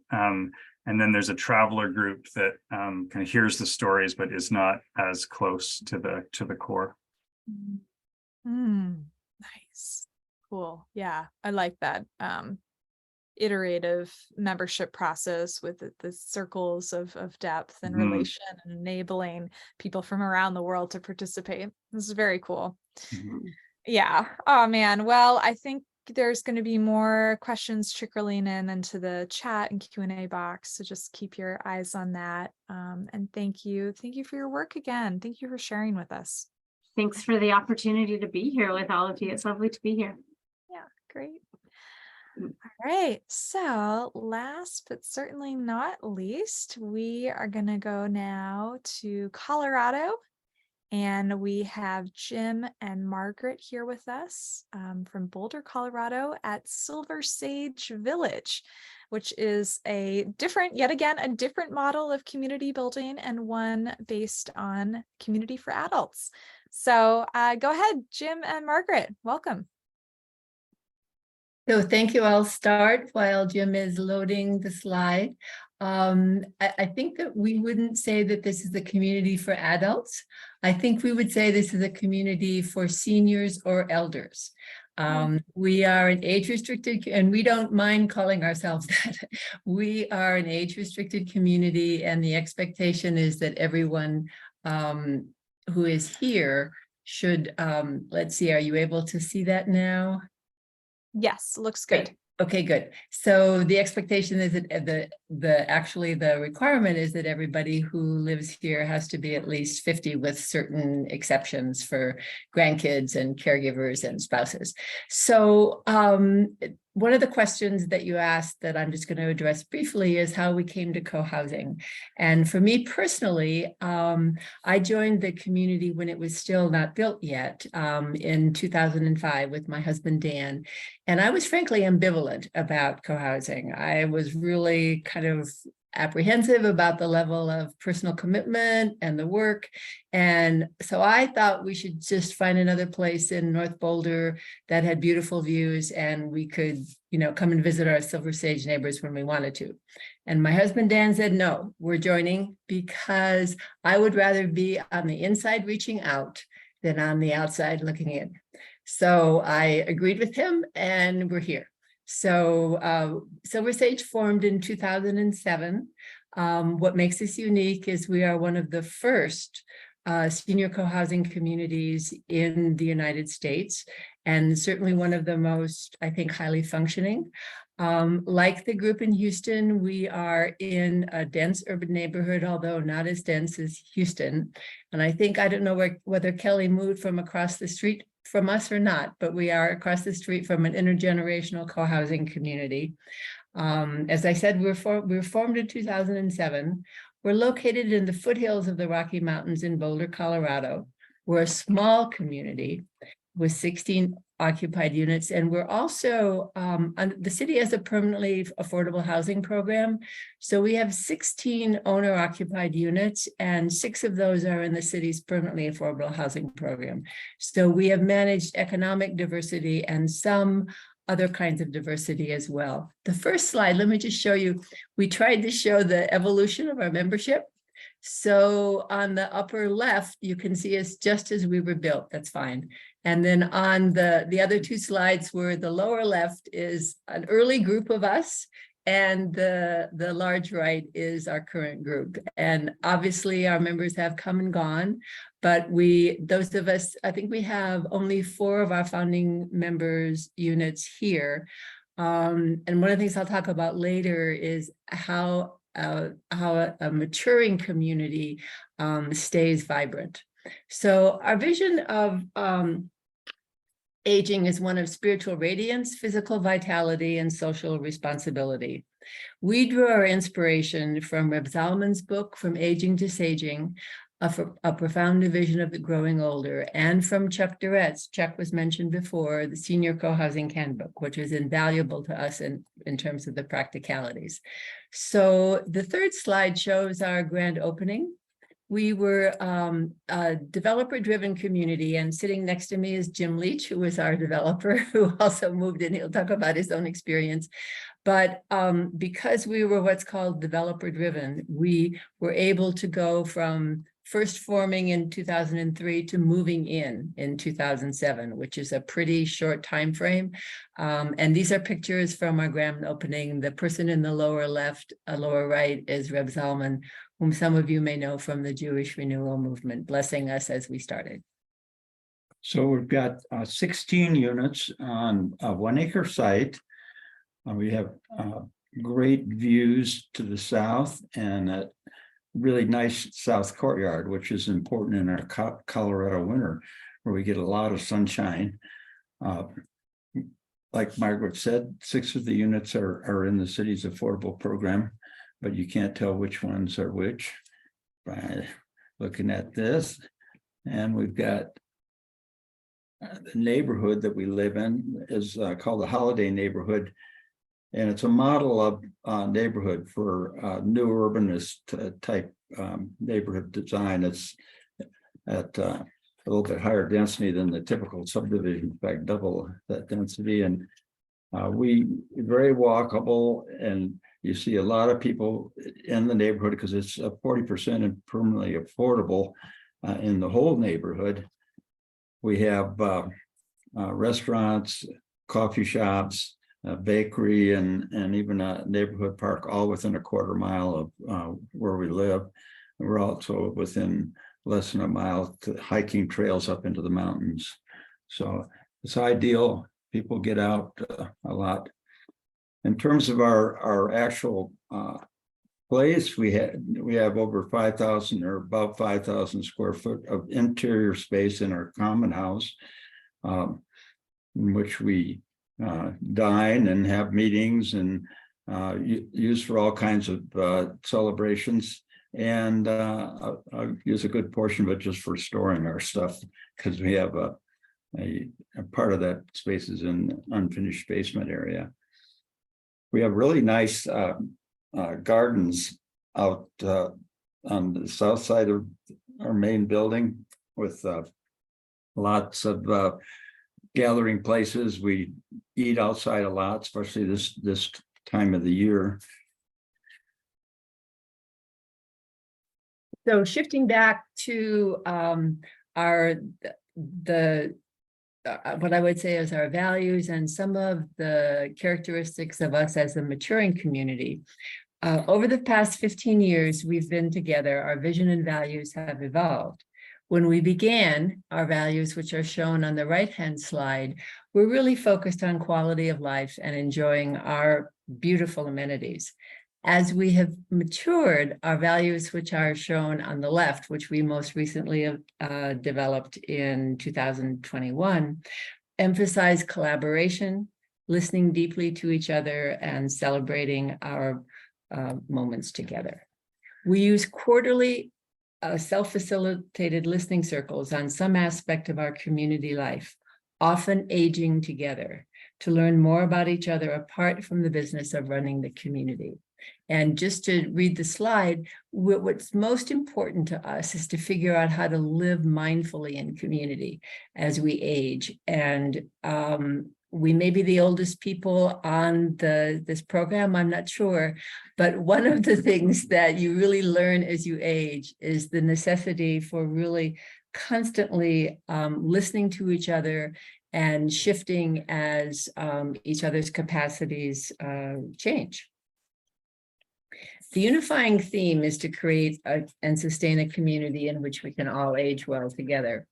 And then there's a traveler group that kind of hears the stories, but is not as close to the core. Nice. Cool. Yeah, I like that iterative membership process with the circles of depth and relation and enabling people from around the world to participate. This is very cool. Yeah. Oh man. Well, I think there's going to be more questions trickling into the chat and Q&A box. So just keep your eyes on that. And thank you. Thank you for your work again. Thank you for sharing with us. Thanks for the opportunity to be here with all of you. It's lovely to be here. Yeah, great. All right. So last but certainly not least, we are going to go now to Colorado. And we have Jim and Margaret here with us from Boulder, Colorado at Silver Sage Village, which is yet again, a different model of community building and one based on community for adults. So go ahead, Jim and Margaret, welcome. So thank you. I'll start while Jim is loading the slide. I think that we wouldn't say that this is a community for adults. I think we would say this is a community for seniors or elders. We are an age-restricted, and we don't mind calling ourselves that. We are an age-restricted community, and the expectation is that everyone who is here should, let's see, are you able to see that now? Yes, looks good. Okay, good. So the expectation is that the requirement is that everybody who lives here has to be at least 50, with certain exceptions for grandkids and caregivers and spouses. So one of the questions that you asked that I'm just going to address briefly is how we came to co-housing. And for me personally, I joined the community when it was still not built yet, in 2005 with my husband, Dan. And I was frankly ambivalent about co-housing. I was really kind of apprehensive about the level of personal commitment and the work. And so I thought we should just find another place in North Boulder that had beautiful views, and we could, come and visit our Silver Sage neighbors when we wanted to. And my husband, Dan, said, no, we're joining, because I would rather be on the inside reaching out than on the outside looking in. So I agreed with him, and we're here. So Silver Sage formed in 2007. What makes us unique is we are one of the first senior co-housing communities in the United States, and certainly one of the most, I think, highly functioning. Like the group in Houston, we are in a dense urban neighborhood, although not as dense as Houston. And I don't know whether Kelly moved from across the street from us or not, but we are across the street from an intergenerational co-housing community. As I said, we were formed in 2007. We're located in the foothills of the Rocky Mountains in Boulder, Colorado. We're a small community with 16 occupied units, and we're also, the city has a permanently affordable housing program. So we have 16 owner-occupied units, and 6 of those are in the city's permanently affordable housing program. So we have managed economic diversity and some other kinds of diversity as well. The first slide, let me just show you, we tried to show the evolution of our membership. So on the upper left, you can see us just as we were built. That's fine. And then on the other 2 slides, where the lower left is an early group of us, and the large right is our current group. And obviously our members have come and gone, but those of us, I think we have only 4 of our founding members units here. And one of the things I'll talk about later is how a maturing community stays vibrant. So our vision of aging is one of spiritual radiance, physical vitality, and social responsibility. We drew our inspiration from Reb Zalman's book, From Aging to Saging, a profound vision of the growing older, and from Chuck Durrett's, Chuck was mentioned before, the Senior Co-Housing Handbook, which is invaluable to us in terms of the practicalities. So the third slide shows our grand opening. We were a developer-driven community, and sitting next to me is Jim Leach, who was our developer, who also moved in. He'll talk about his own experience. But because we were what's called developer-driven, we were able to go from first forming in 2003 to moving in 2007, which is a pretty short time frame. And these are pictures from our grand opening. The person in the lower left, lower right is Reb Zalman, whom some of you may know from the Jewish Renewal Movement, blessing us as we started. So we've got 16 units on a 1-acre site. We have great views to the south and a really nice south courtyard, which is important in our Colorado winter, where we get a lot of sunshine. Like Margaret said, 6 of the units are in the city's affordable program, but you can't tell which ones are which by looking at this. And we've got the neighborhood that we live in is called the Holiday Neighborhood. And it's a model of neighborhood for new urbanist type neighborhood design. It's at a little bit higher density than the typical subdivision, in fact, double that density. And we very walkable, and you see a lot of people in the neighborhood because it's 40% and permanently affordable in the whole neighborhood. We have restaurants, coffee shops, a bakery, and even a neighborhood park, all within a quarter mile of where we live. And we're also within less than a mile to hiking trails up into the mountains. So it's ideal. People get out a lot. In terms of our actual place, we have over 5,000 or about 5,000 square foot of interior space in our common house, in which we dine and have meetings and use for all kinds of celebrations. And I'll use a good portion of it just for storing our stuff, because we have a part of that space is in unfinished basement area. We have really nice gardens out on the south side of our main building, with lots of gathering places. We eat outside a lot, especially this time of the year. So shifting back to what I would say is our values and some of the characteristics of us as a maturing community. Over the past 15 years, we've been together. Our vision and values have evolved. When we began, our values, which are shown on the right-hand slide, were really focused on quality of life and enjoying our beautiful amenities. As we have matured, our values, which are shown on the left, which we most recently developed in 2021, emphasize collaboration, listening deeply to each other, and celebrating our moments together. We use quarterly self-facilitated listening circles on some aspect of our community life, often aging together, to learn more about each other apart from the business of running the community. And just to read the slide, what's most important to us is to figure out how to live mindfully in community as we age. And we may be the oldest people on this program, I'm not sure, but one of the things that you really learn as you age is the necessity for really constantly listening to each other and shifting as each other's capacities change. The unifying theme is to create and sustain a community in which we can all age well together.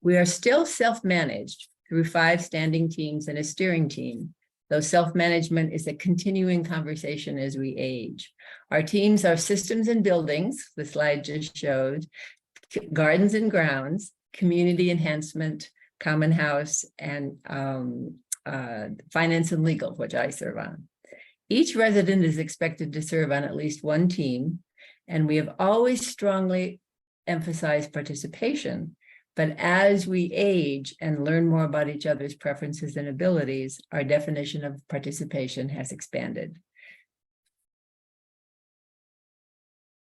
We are still self-managed through 5 standing teams and a steering team, though self-management is a continuing conversation as we age. Our teams are systems and buildings, the slide just showed, gardens and grounds, community enhancement, common house, and finance and legal, which I serve on. Each resident is expected to serve on at least one team, and we have always strongly emphasized participation. But as we age and learn more about each other's preferences and abilities, our definition of participation has expanded.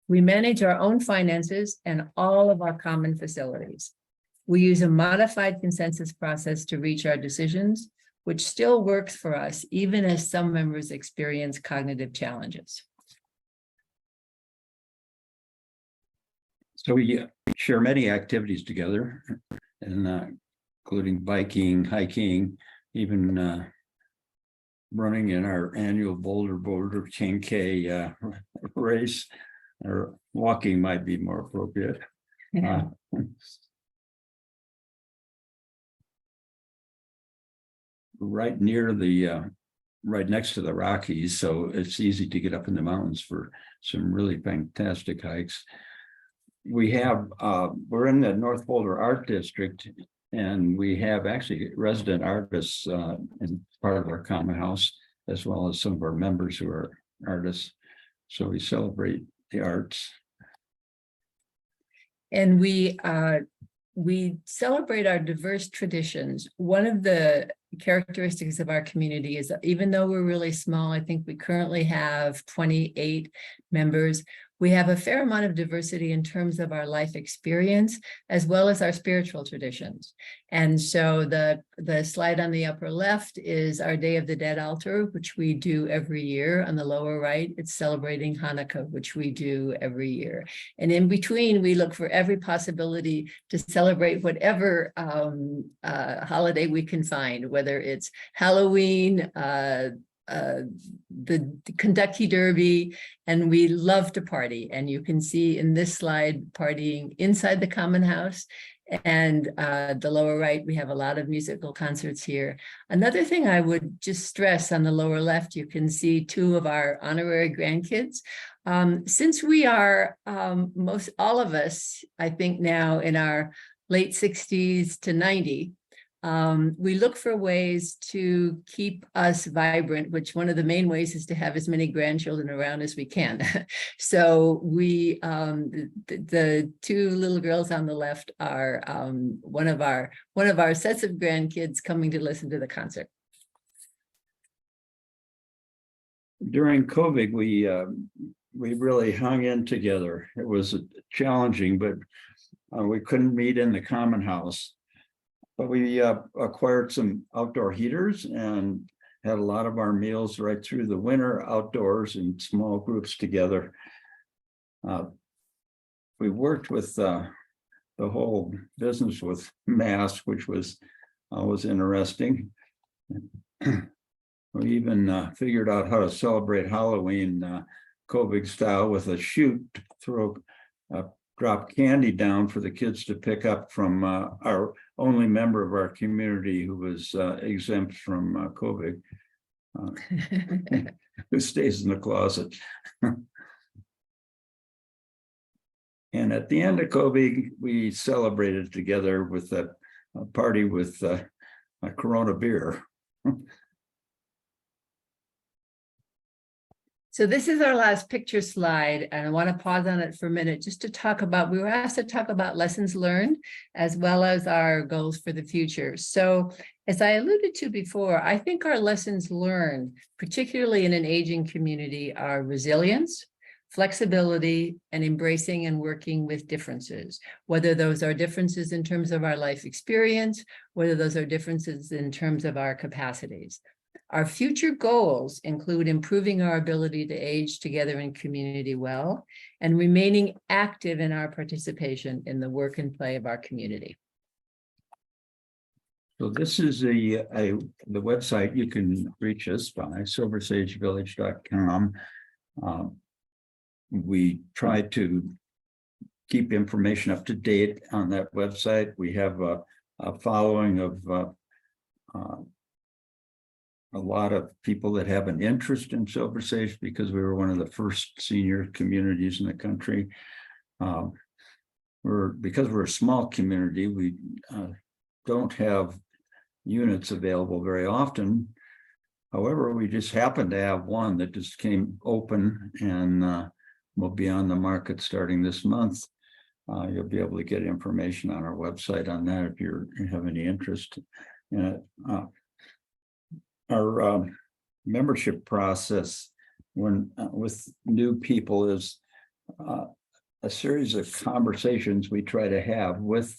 We manage our own finances and all of our common facilities. We use a modified consensus process to reach our decisions, which still works for us, even as some members experience cognitive challenges. So we share many activities together, and including biking, hiking, even running in our annual Boulder 10K race, or walking might be more appropriate. Yeah. Right near the right next to the Rockies, so it's easy to get up in the mountains for some really fantastic hikes. We have we're in the North Boulder Art District, and we have actually resident artists in part of our common house, as well as some of our members who are artists. So we celebrate the arts. And we celebrate our diverse traditions. One of the characteristics of our community is that even though we're really small, I think we currently have 28 members, we have a fair amount of diversity in terms of our life experience, as well as our spiritual traditions. And so the slide on the upper left is our Day of the Dead altar, which we do every year. On the lower right, it's celebrating Hanukkah, which we do every year. And in between, we look for every possibility to celebrate whatever holiday we can find, whether it's Halloween, the Kentucky Derby, and we love to party. And you can see in this slide partying inside the common house And the lower right, we have a lot of musical concerts here. Another thing I would just stress, on the lower left, you can see two of our honorary grandkids. Since we are most all of us, I think now in our late 60s to 90, we look for ways to keep us vibrant, which one of the main ways is to have as many grandchildren around as we can. So we, the two little girls on the left are one of our sets of grandkids coming to listen to the concert. During COVID, we really hung in together. It was challenging, but we couldn't meet in the common house. But we acquired some outdoor heaters and had a lot of our meals right through the winter outdoors in small groups together. We worked with the whole business with masks, which was always interesting. We even figured out how to celebrate Halloween COVID style with a chute to throw drop candy down for the kids to pick up from our only member of our community who was exempt from COVID, who stays in the closet. And at the end of COVID, we celebrated together with a party with a Corona beer. So this is our last picture slide, and I want to pause on it for a minute just to talk about, we were asked to talk about lessons learned as well as our goals for the future. So as I alluded to before, I think our lessons learned, particularly in an aging community, are resilience, flexibility, and embracing and working with differences, whether those are differences in terms of our life experience, whether those are differences in terms of our capacities. Our future goals include improving our ability to age together in community well and remaining active in our participation in the work and play of our community. So this is the website. You can reach us by silversagevillage.com. We try to keep information up to date on that website. We have a following of a lot of people that have an interest in Silver Sage because we were one of the first senior communities in the country. Because we're a small community, we don't have units available very often. However, we just happen to have one that just came open and will be on the market starting this month. You'll be able to get information on our website on that if you have any interest in it. Our membership process with new people is a series of conversations we try to have with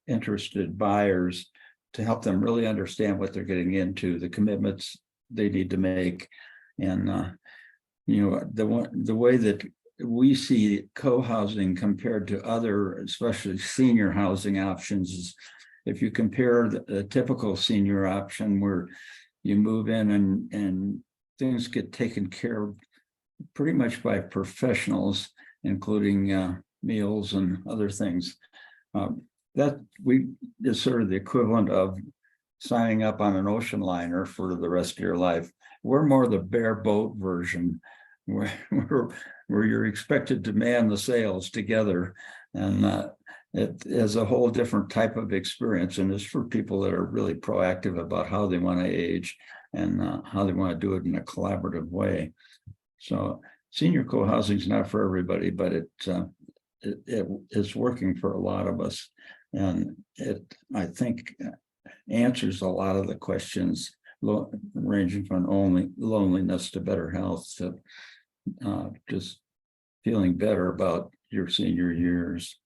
interested buyers to help them really understand what they're getting into, the commitments they need to make. And the way that we see co-housing compared to other, especially senior housing options, is if you compare the typical senior option where you move in and things get taken care of pretty much by professionals, including meals and other things. That is sort of the equivalent of signing up on an ocean liner for the rest of your life. We're more the bare boat version, where you're expected to man the sails together, and it is a whole different type of experience, and it's for people that are really proactive about how they want to age and how they want to do it in a collaborative way. So senior co-housing is not for everybody, but it is working for a lot of us, and it, I think, answers a lot of the questions ranging from only loneliness to better health to just feeling better about your senior years.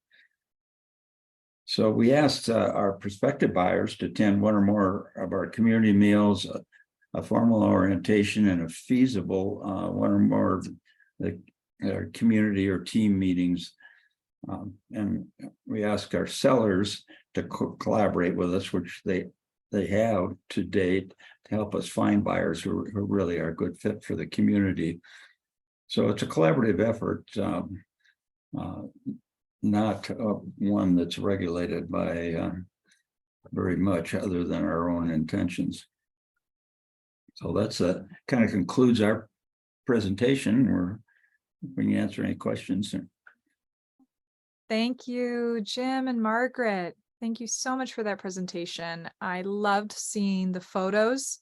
So we asked our prospective buyers to attend one or more of our community meals, a formal orientation, and a feasible one or more of the community or team meetings. And we asked our sellers to collaborate with us, which they have to date, to help us find buyers who really are a good fit for the community. So it's a collaborative effort. not one that's regulated by very much other than our own intentions. So that's kind of concludes our presentation. We can answer any questions. Thank you, Jim and Margaret. Thank you so much for that presentation. I loved seeing the photos,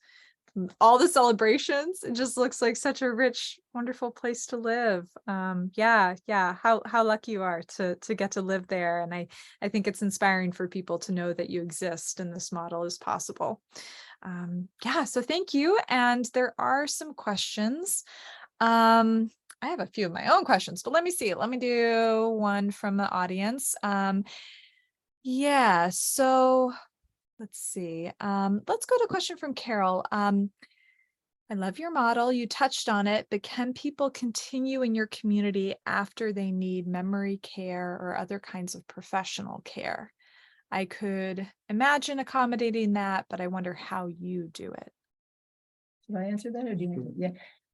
all the celebrations. It just looks like such a rich, wonderful place to live. Yeah. How lucky you are to get to live there. And I think it's inspiring for people to know that you exist and this model is possible. Yeah, so thank you. And there are some questions. I have a few of my own questions, but let me see. Let me do one from the audience. Yeah, so let's see. Let's go to a question from Carol. I love your model. You touched on it, but can people continue in your community after they need memory care or other kinds of professional care? I could imagine accommodating that, but I wonder how you do it. Should I answer that or do you? Yeah.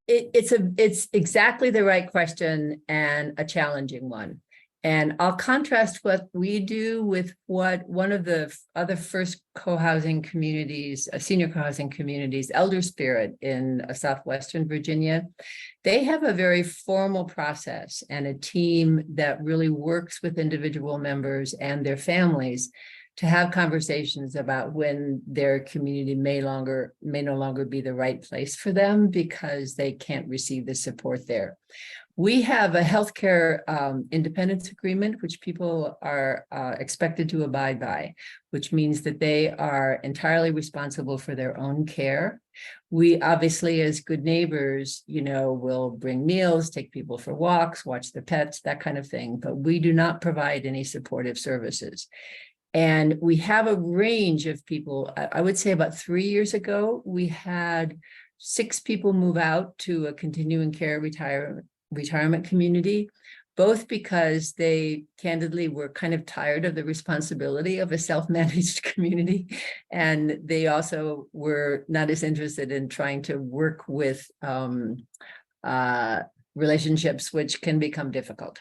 It's exactly the right question and a challenging one. And I'll contrast what we do with what one of the other first co-housing communities, senior co-housing communities, Elder Spirit in Southwestern Virginia. They have a very formal process and a team that really works with individual members and their families to have conversations about when their community may no longer be the right place for them because they can't receive the support there. We have a healthcare independence agreement, which people are expected to abide by, which means that they are entirely responsible for their own care. We obviously, as good neighbors, will bring meals, take people for walks, watch the pets, that kind of thing, but we do not provide any supportive services. And we have a range of people. I would say about 3 years ago, we had 6 people move out to a continuing care retirement community, both because they candidly were kind of tired of the responsibility of a self-managed community. And they also were not as interested in trying to work with relationships, which can become difficult.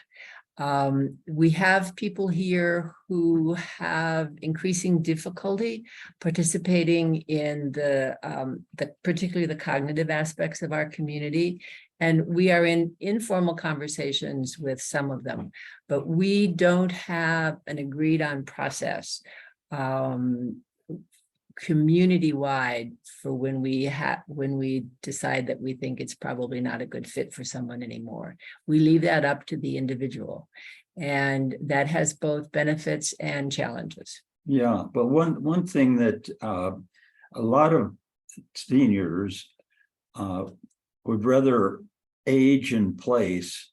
We have people here who have increasing difficulty participating in particularly the cognitive aspects of our community. And we are in informal conversations with some of them, but we don't have an agreed on process community-wide for when we decide that we think it's probably not a good fit for someone anymore. We leave that up to the individual, and that has both benefits and challenges. Yeah, but one thing that a lot of seniors would rather age in place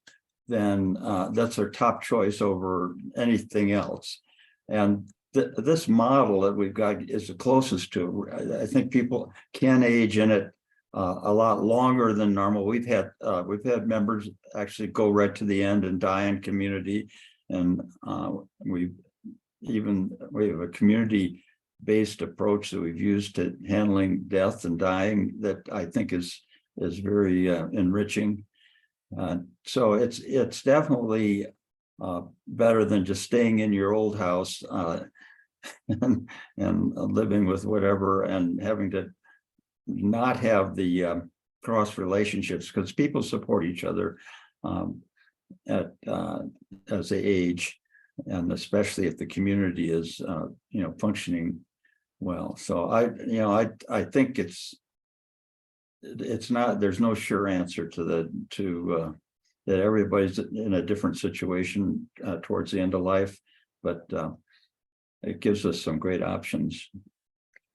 than that's their top choice over anything else. And this model that we've got is the closest to. I think people can age in it a lot longer than normal. We've had members actually go right to the end and die in community, and we have a community-based approach that we've used to handling death and dying that I think is very enriching. So it's definitely better than just staying in your old house and living with whatever and having to not have the cross relationships, because people support each other as they age, and especially if the community is functioning well. So I think it's not, there's no sure answer to that everybody's in a different situation towards the end of life, but it gives us some great options.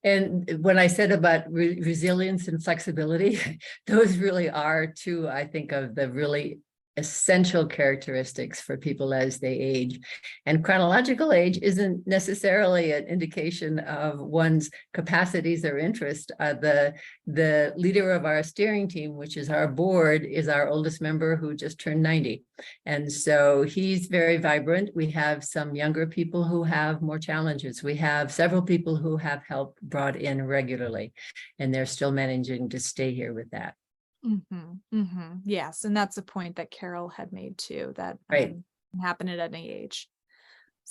And when I said about resilience and flexibility, those really are two, I think, of the really essential characteristics for people as they age. And chronological age isn't necessarily an indication of one's capacities or interest. The leader of our steering team, which is our board, is our oldest member who just turned 90. And so he's very vibrant. We have some younger people who have more challenges. We have several people who have help brought in regularly, and they're still managing to stay here with that. Yes, and that's a point that Carol had made too, that right. Can happen at any age.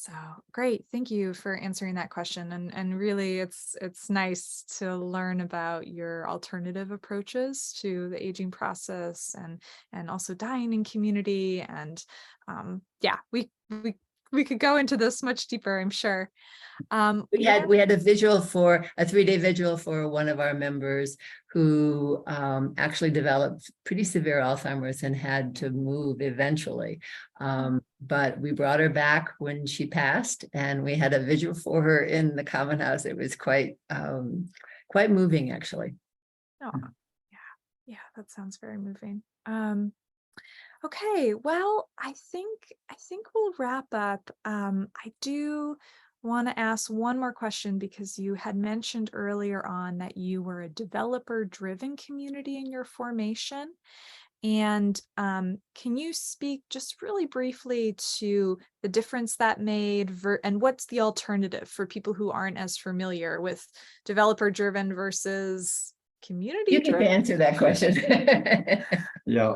So great. Thank you for answering that question. And really it's nice to learn about your alternative approaches to the aging process and also dying in community. And yeah, we could go into this much deeper, I'm sure. We had a 3-day vigil for one of our members who actually developed pretty severe Alzheimer's and had to move eventually. But we brought her back when she passed, and we had a vigil for her in the common house. It was quite moving, actually. Oh, yeah, that sounds very moving. Okay, well, I think we'll wrap up. I do want to ask one more question, because you had mentioned earlier on that you were a developer-driven community in your formation. And can you speak just really briefly to the difference that made and what's the alternative for people who aren't as familiar with developer-driven versus community-driven? You get to answer that question. Yeah,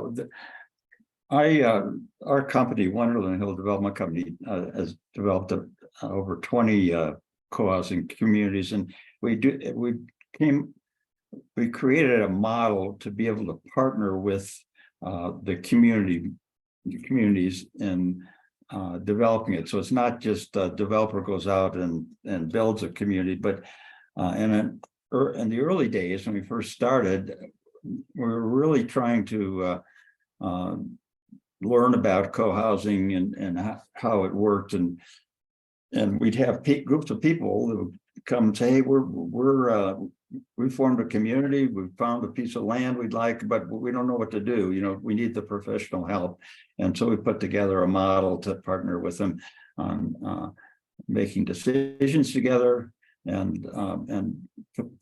our company, Wonderland Hill Development Company, has developed over 20 co-housing communities, and we created a model to be able to partner with the communities in developing it. So it's not just a developer goes out and builds a community, but in the early days when we first started, we were really trying to learn about co-housing and how it worked, and we'd have groups of people that would come and say, hey, we formed a community, we found a piece of land we'd like, but we don't know what to do. You know, we need the professional help. And so we put together a model to partner with them on making decisions together and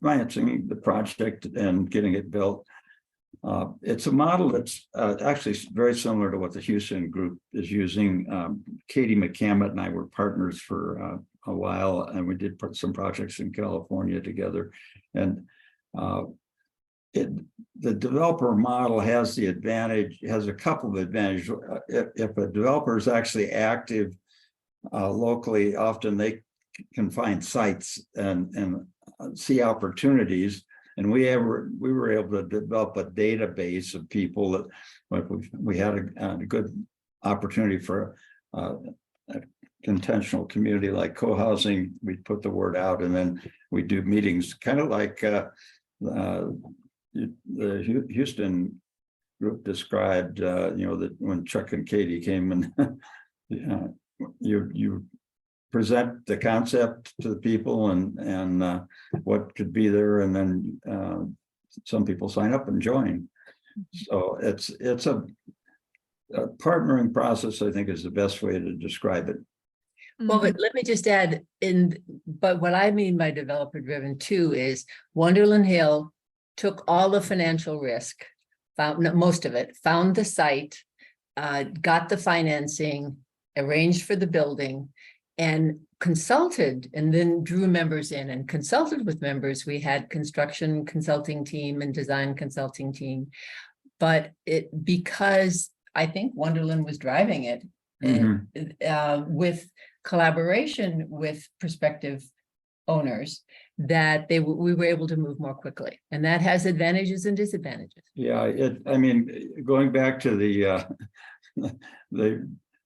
financing the project and getting it built. It's a model that's actually very similar to what the Houston group is using. Katie McCammett and I were partners for a while, and we did put some projects in California together. And the developer model has a couple of advantages. If a developer is actually active locally, often they can find sites and see opportunities. And we were able to develop a database of people that, like, we had a good opportunity for a intentional community like co-housing. We put the word out, and then we do meetings, kind of like the Houston group described. That when Chuck and Katie came and you present the concept to the people and what could be there, and then some people sign up and join. So it's a partnering process, I think, is the best way to describe it. Well, but let me just add but what I mean by developer driven too is Wonderland Hill took all the financial risk, most of it, found the site, got the financing, arranged for the building, and consulted, and then drew members in and consulted with members. We had construction consulting team and design consulting team, but because I think Wonderland was driving it, with collaboration with prospective owners, that we were able to move more quickly, and that has advantages and disadvantages. Yeah, I mean, going back to the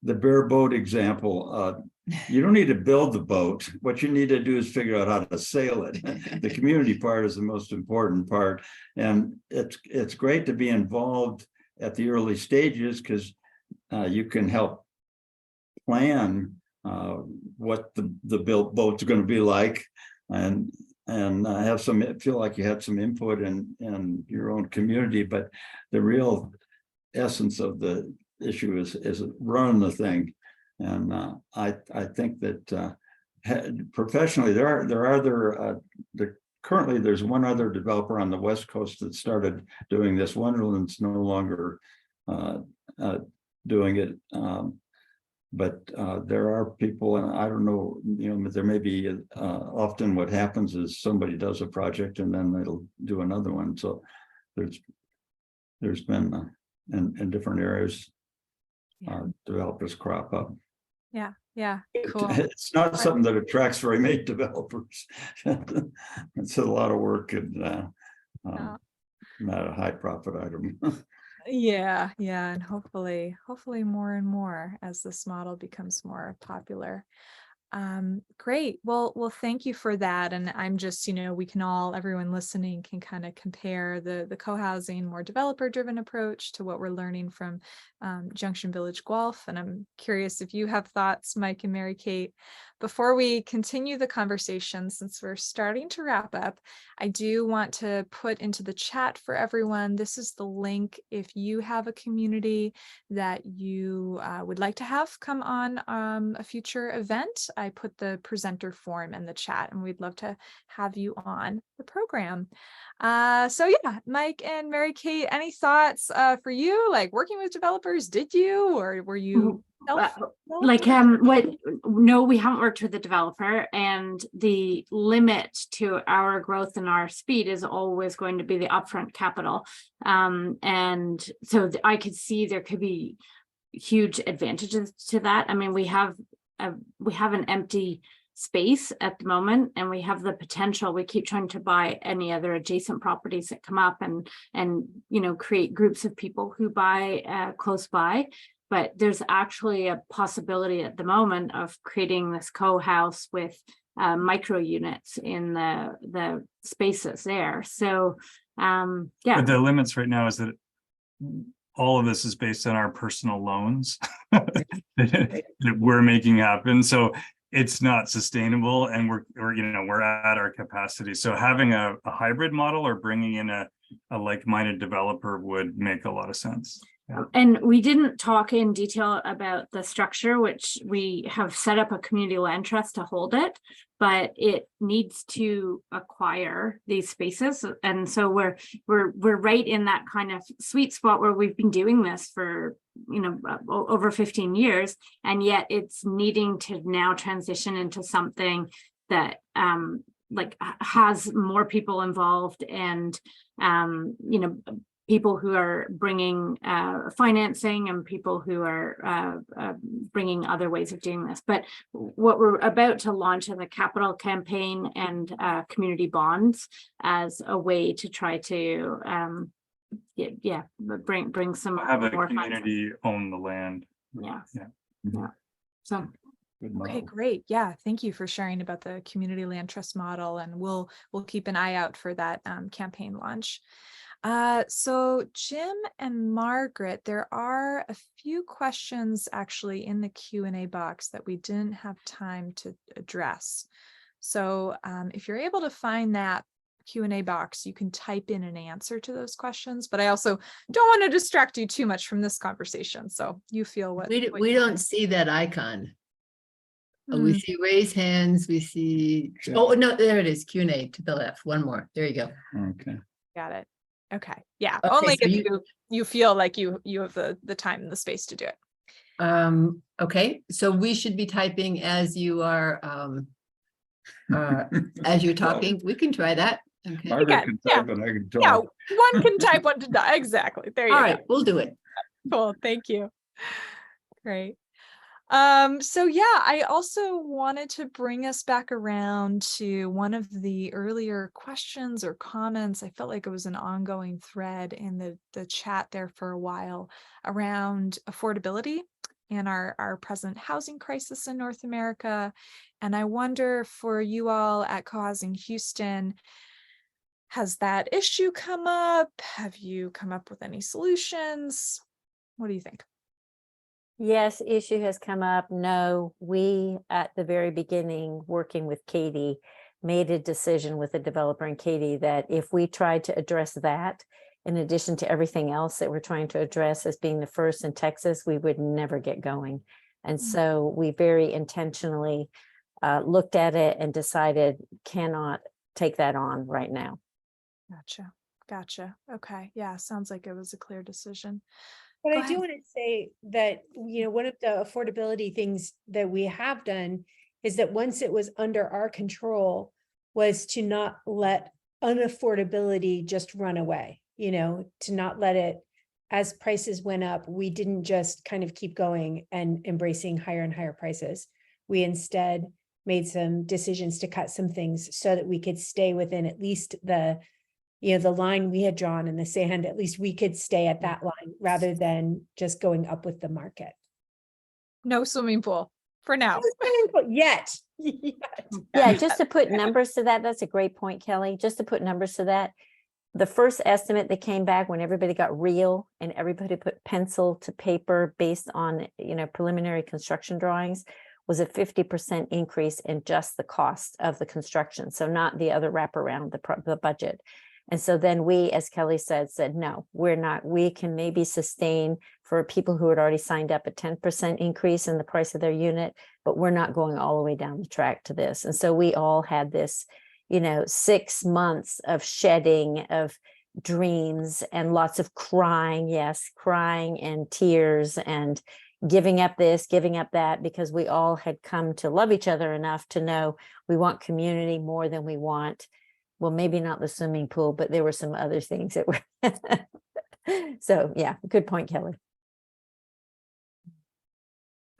bare boat example, you don't need to build the boat. What you need to do is figure out how to sail it. The community part is the most important part, and it's great to be involved at the early stages, because you can help plan what the built boat's going to be like, and feel like you had some input in your own community. But the real essence of the issue is running the thing. And I think that professionally currently there's one other developer on the West Coast that started doing this. Wonderland's no longer doing it, but there are people, and I don't know, there may be often what happens is somebody does a project and then they'll do another one. So there's been in different areas developers crop up. Yeah, Yeah, cool. It's not something that attracts very many developers. It's a lot of work and Yeah. not a high profit item. Yeah, and hopefully more and more as this model becomes more popular. Great. Well, thank you for that. And I'm just, we can everyone listening can kind of compare the co-housing, more developer-driven approach to what we're learning from Junction Village Guelph. And I'm curious if you have thoughts, Mike and Mary Kate. Before we continue the conversation, since we're starting to wrap up, I do want to put into the chat for everyone, this is the link if you have a community that you would like to have come on a future event. I put the presenter form in the chat and we'd love to have you on the program. So yeah, Mike and Mary Kate, any thoughts for you, like working with developers? Did you, or were you no, we haven't worked with the developer, and the limit to our growth and our speed is always going to be the upfront capital. And so I could see there could be huge advantages to that. I mean, we have an empty space at the moment, and we have the potential. We keep trying to buy any other adjacent properties that come up and create groups of people who buy close by. But there's actually a possibility at the moment of creating this co-house with micro units in the spaces there. So yeah. But the limits right now is that all of this is based on our personal loans that we're making happen. So it's not sustainable, and we're at our capacity. So having a hybrid model or bringing in a like-minded developer would make a lot of sense. Yeah. And we didn't talk in detail about the structure, which we have set up a community land trust to hold it, but it needs to acquire these spaces. And so we're right in that kind of sweet spot where we've been doing this for over 15 years, and yet it's needing to now transition into something that has more people involved, and people who are bringing financing, and people who are bringing other ways of doing this. But what we're about to launch is a capital campaign and community bonds as a way to try to bring some Have a more community own the land. Yeah. Mm-hmm. So okay, great. Yeah, thank you for sharing about the community land trust model, and we'll keep an eye out for that campaign launch. So Jim and Margaret, there are a few questions actually in the Q&A box that we didn't have time to address. So if you're able to find that Q&A box, you can type in an answer to those questions, but I also don't want to distract you too much from this conversation. So you feel what we don't see that icon. We see raise hands, we see, oh no, there it is, Q&A to the left, one more, there you go. Okay. Got it. Okay. Yeah. Okay, Only so if you feel like you have the time and the space to do it. Okay, so we should be typing as you are as you're talking. We can try that. Okay. Margaret can type and I can talk. Yeah, one can type, one to die. Exactly. There you All go. right, we'll do it. Cool. Thank you. Great. So yeah, I also wanted to bring us back around to one of the earlier questions or comments. I felt like it was an ongoing thread in the chat there for a while around affordability and our present housing crisis in North America. And I wonder, for you all at CoHousing Houston, has that issue come up? Have you come up with any solutions? What do you think? Yes, issue has come up. No, we at the very beginning, working with Katie, made a decision with the developer and Katie that if we tried to address that, in addition to everything else that we're trying to address as being the first in Texas, we would never get going. And so we very intentionally looked at it and decided cannot take that on right now. Gotcha. Okay. Yeah, sounds like it was a clear decision. But Go I do ahead. want to say that, one of the affordability things that we have done is that once it was under our control was to not let unaffordability just run away, to not let it, as prices went up, we didn't just kind of keep going and embracing higher and higher prices. we instead made some decisions to cut some things so that we could stay within at least the line we had drawn in the sand. At least we could stay at that line rather than just going up with the market. No swimming pool for now. Yet. Yeah, just to put numbers to that, that's a great point, Kelly. Just to put numbers to that, the first estimate that came back when everybody got real and everybody put pencil to paper based on, preliminary construction drawings was a 50% increase in just the cost of the construction. So not the other wraparound, the budget. And so then we, as Kelly said, no, we're not. We can maybe sustain for people who had already signed up a 10% increase in the price of their unit, but we're not going all the way down the track to this. And so we all had this, 6 months of shedding of dreams and lots of crying, yes, crying and tears and giving up this, giving up that, because we all had come to love each other enough to know we want community more than we want. Well, maybe not the swimming pool, but there were some other things that were. So yeah, good point, Kelly.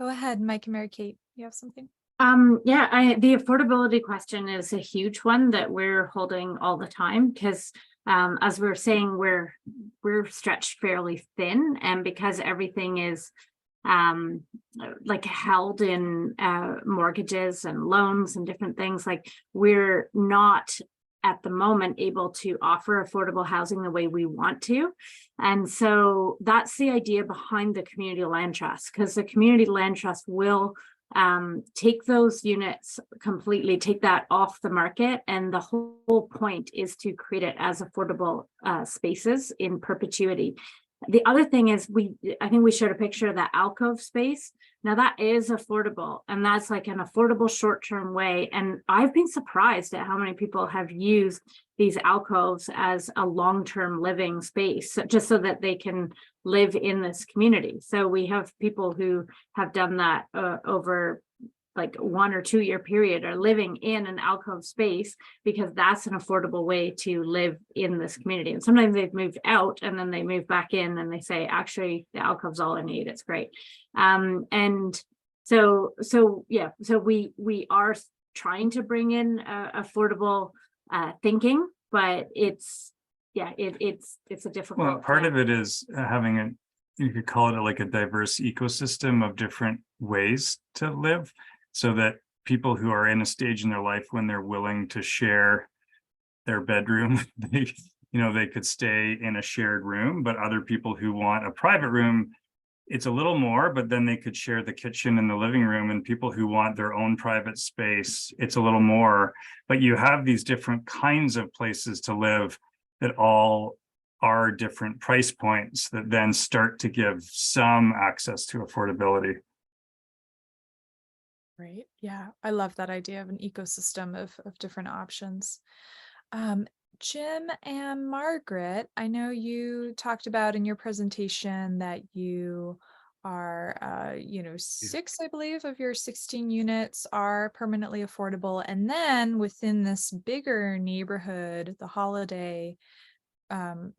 Go ahead, Mike and Mary Kate. You have something? The affordability question is a huge one that we're holding all the time because as we were saying, we're stretched fairly thin, and because everything is like held in mortgages and loans and different things, like we're not at the moment able to offer affordable housing the way we want to. And so that's the idea behind the community land trust, because the community land trust will take those units completely, take that off the market. And the whole point is to create it as affordable spaces in perpetuity. The other thing is I think we showed a picture of that alcove space. Now that is affordable, and that's like an affordable short-term way. And I've been surprised at how many people have used these alcoves as a long-term living space, just so that they can live in this community. So we have people who have done that over like 1 or 2 year period, are living in an alcove space because that's an affordable way to live in this community. And sometimes they've moved out and then they move back in and they say, actually, the alcove's all I need. It's great. And so we are trying to bring in affordable thinking, but it's a difficult. Well, part of it is having you could call it like a diverse ecosystem of different ways to live, so that people who are in a stage in their life when they're willing to share their bedroom, they could stay in a shared room, but other people who want a private room, it's a little more, but then they could share the kitchen and the living room. And people who want their own private space, it's a little more, but you have these different kinds of places to live that all are different price points that then start to give some access to affordability. Right. Yeah. I love that idea of an ecosystem of different options. Jim and Margaret, I know you talked about in your presentation that you are, 6, I believe, of your 16 units are permanently affordable. And then within this bigger neighborhood, the Holiday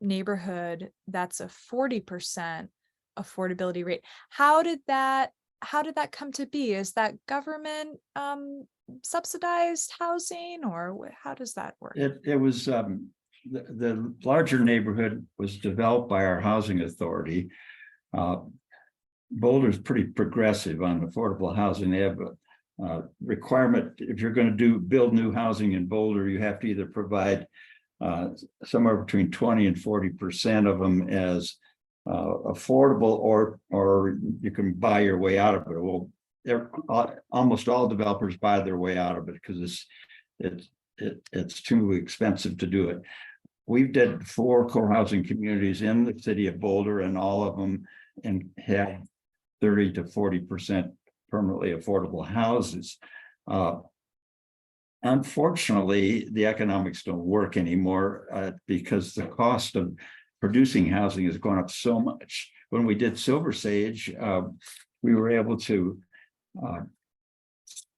neighborhood, that's a 40% affordability rate. How did that come to be? Is that government subsidized housing, or how does that work? It was the larger neighborhood was developed by our housing authority. Boulder's pretty progressive on affordable housing. They have a requirement, if you're going to build new housing in Boulder, you have to either provide somewhere between 20 and 40% of them as affordable, or you can buy your way out of it. Well, almost all developers buy their way out of it because it's too expensive to do it. We've did 4 co-housing communities in the city of Boulder, and all of them have 30 to 40% permanently affordable houses. Unfortunately, the economics don't work anymore because the cost of producing housing has gone up so much. When we did Silver Sage, we were able to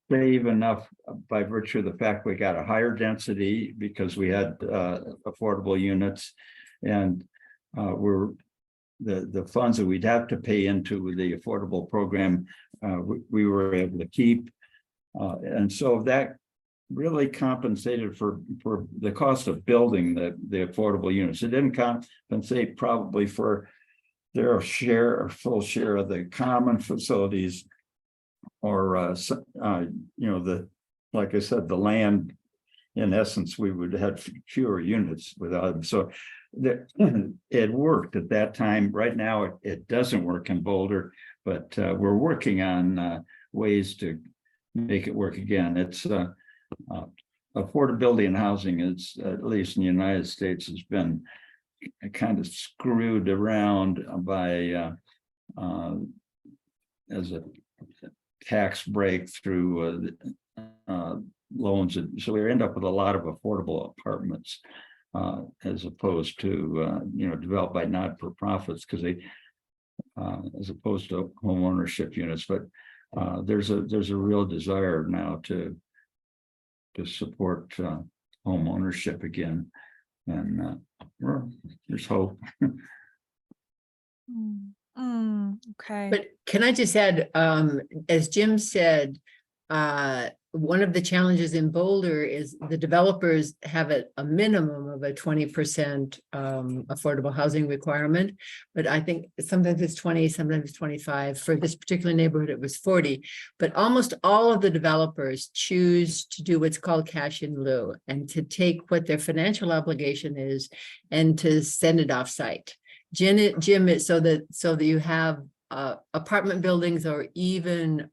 save enough by virtue of the fact we got a higher density because we had affordable units, and the funds that we'd have to pay into the affordable program, we were able to keep. And so that really compensated for the cost of building the affordable units. It didn't compensate probably for their share or full share of the common facilities, or like I said, the land. In essence, we would have fewer units without them. So it worked at that time. Right now, it doesn't work in Boulder, but we're working on ways to make it work again. It's affordability in housing is, at least in the United States, has been kind of screwed around by as a tax break through loans. So we end up with a lot of affordable apartments as opposed to developed by not-for-profits, because they as opposed to home ownership units. But there's a real desire now to support home ownership again, and there's hope. Okay. But can I just add, as Jim said, one of the challenges in Boulder is the developers have a minimum of a 20% affordable housing requirement. But I think sometimes it's 20, sometimes it's 25. For this particular neighborhood, it was 40. But almost all of the developers choose to do what's called cash in lieu, and to take what their financial obligation is and to send it off site. Jim, so that you have apartment buildings, or even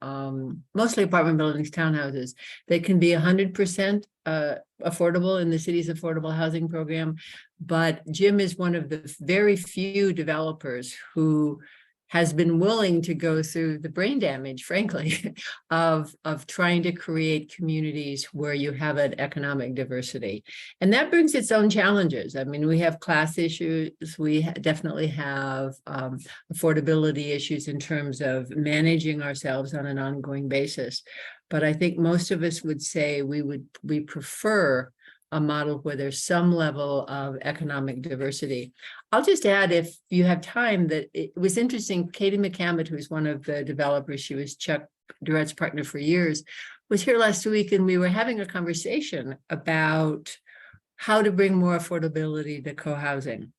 mostly apartment buildings, townhouses, they can be 100% affordable in the city's affordable housing program. But Jim is one of the very few developers who has been willing to go through the brain damage, frankly, of trying to create communities where you have an economic diversity. And that brings its own challenges. I mean, we have class issues. We definitely have affordability issues in terms of managing ourselves on an ongoing basis. But I think most of us would say we prefer a model where there's some level of economic diversity. I'll just add, if you have time, that it was interesting. Katie McCammett, who's one of the developers, she was Chuck Durrett's partner for years, was here last week, and we were having a conversation about how to bring more affordability to co-housing,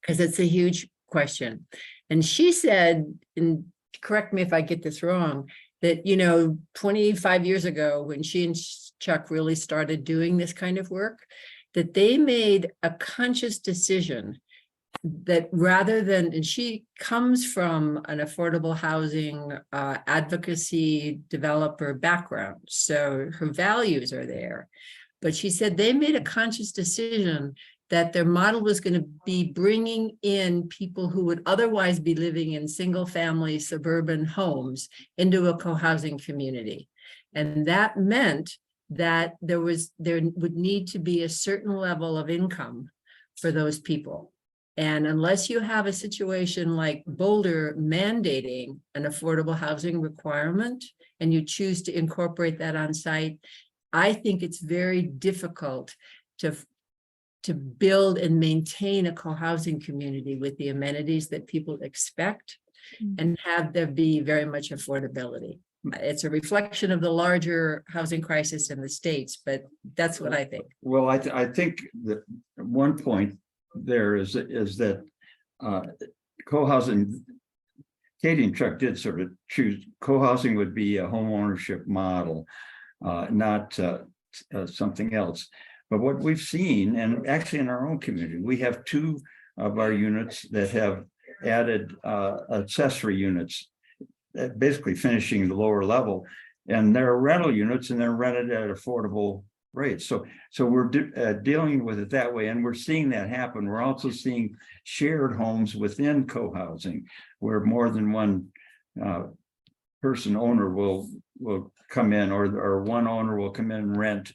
because it's a huge question. And she said, and correct me if I get this wrong, that 25 years ago, when she and Chuck really started doing this kind of work, that they made a conscious decision that rather than, and she comes from an affordable housing advocacy developer background, so her values are there. But she said they made a conscious decision that their model was going to be bringing in people who would otherwise be living in single family suburban homes into a co-housing community. And that meant that there would need to be a certain level of income for those people. And unless you have a situation like Boulder mandating an affordable housing requirement, and you choose to incorporate that on site, I think it's very difficult to build and maintain a co-housing community with the amenities that people expect, and have there be very much affordability. It's a reflection of the larger housing crisis in the States, but that's what I think. Well, I think that one point there is that co-housing, Katie and Chuck did sort of choose co-housing would be a home ownership model, not something else. But what we've seen, and actually in our own community, we have 2 of our units that have added accessory units, basically finishing the lower level, and they're rental units, and they're rented at affordable rates. So we're dealing with it that way, and we're seeing that happen. We're also seeing shared homes within co-housing, where more than one person owner will come in, or one owner will come in and rent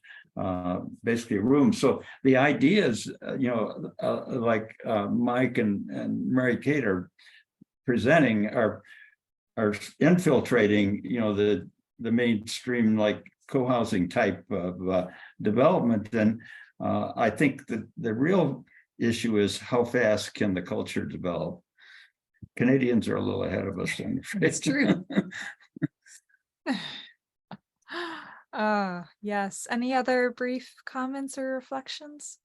basically a room. So the idea is, like Mike and Mary Kate are presenting, are infiltrating, the mainstream, like co-housing type of development. And I think that the real issue is how fast can the culture develop. Canadians are a little ahead of us. It's true. Yes. Any other brief comments or reflections?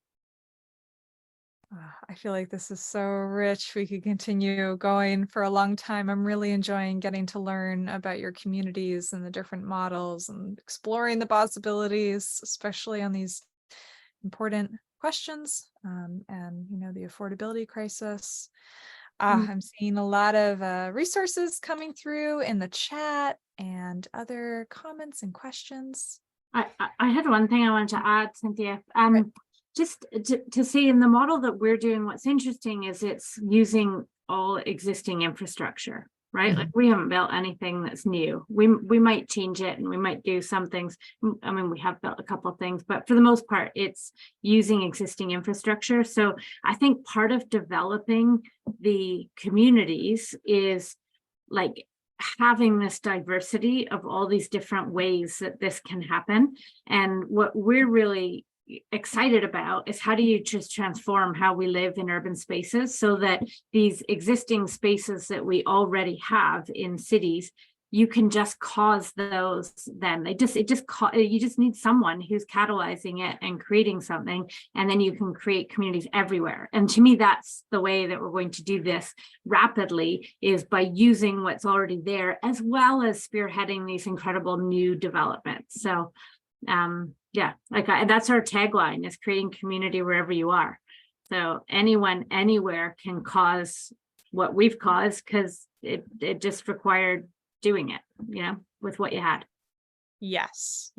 I feel like this is so rich. We could continue going for a long time. I'm really enjoying getting to learn about your communities and the different models and exploring the possibilities, especially on these important questions, and the affordability crisis. I'm seeing a lot of resources coming through in the chat and other comments and questions. I had one thing I wanted to add, Cynthia. Just to say, in the model that we're doing, what's interesting is it's using all existing infrastructure, right? Like we haven't built anything that's new. We might change it and we might do some things. I mean, we have built a couple of things, but for the most part, it's using existing infrastructure. So I think part of developing the communities is like having this diversity of all these different ways that this can happen. And what we're really excited about is how do you just transform how we live in urban spaces so that these existing spaces that we already have in cities, you can just cause those, then you just need someone who's catalyzing it and creating something, and then you can create communities everywhere. And to me, that's the way that we're going to do this rapidly, is by using what's already there, as well as spearheading these incredible new developments. So yeah, that's our tagline, is creating community wherever you are. So anyone, anywhere can cause what we've caused, because it just required doing it, with what you had. Yes.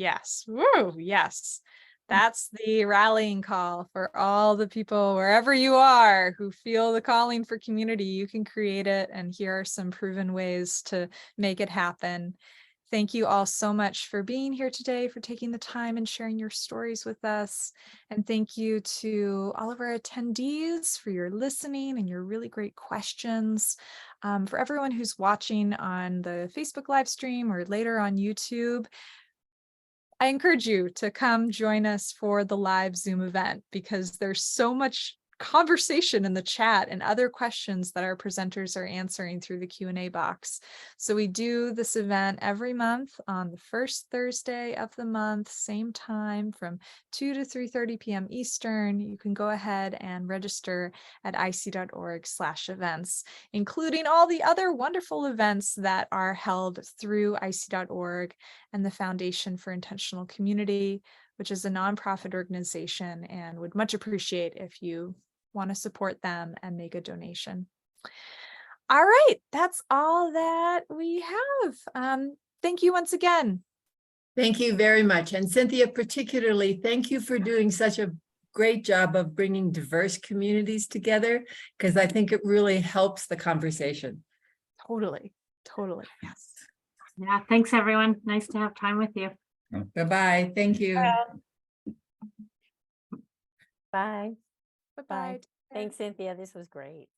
Woo, yes. That's the rallying call for all the people, wherever you are, who feel the calling for community. You can create it, and here are some proven ways to make it happen. Thank you all so much for being here today, for taking the time and sharing your stories with us. And thank you to all of our attendees for your listening and your really great questions. For everyone who's watching on the Facebook live stream or later on YouTube, I encourage you to come join us for the live Zoom event, because there's so much conversation in the chat and other questions that our presenters are answering through the Q&A box. So we do this event every month on the first Thursday of the month, same time, from 2 to 3:30 p.m. Eastern. You can go ahead and register at ic.org/events, including all the other wonderful events that are held through ic.org and the Foundation for Intentional Community, which is a nonprofit organization, and would much appreciate if you want to support them and make a donation. All right, that's all that we have. Thank you once again. Thank you very much. And Cynthia, particularly, thank you for doing such a great job of bringing diverse communities together, because I think it really helps the conversation. Totally. Yes. Yeah, thanks everyone. Nice to have time with you. Bye-bye. Thank you. Bye. Bye-bye. Thanks, Cynthia. This was great.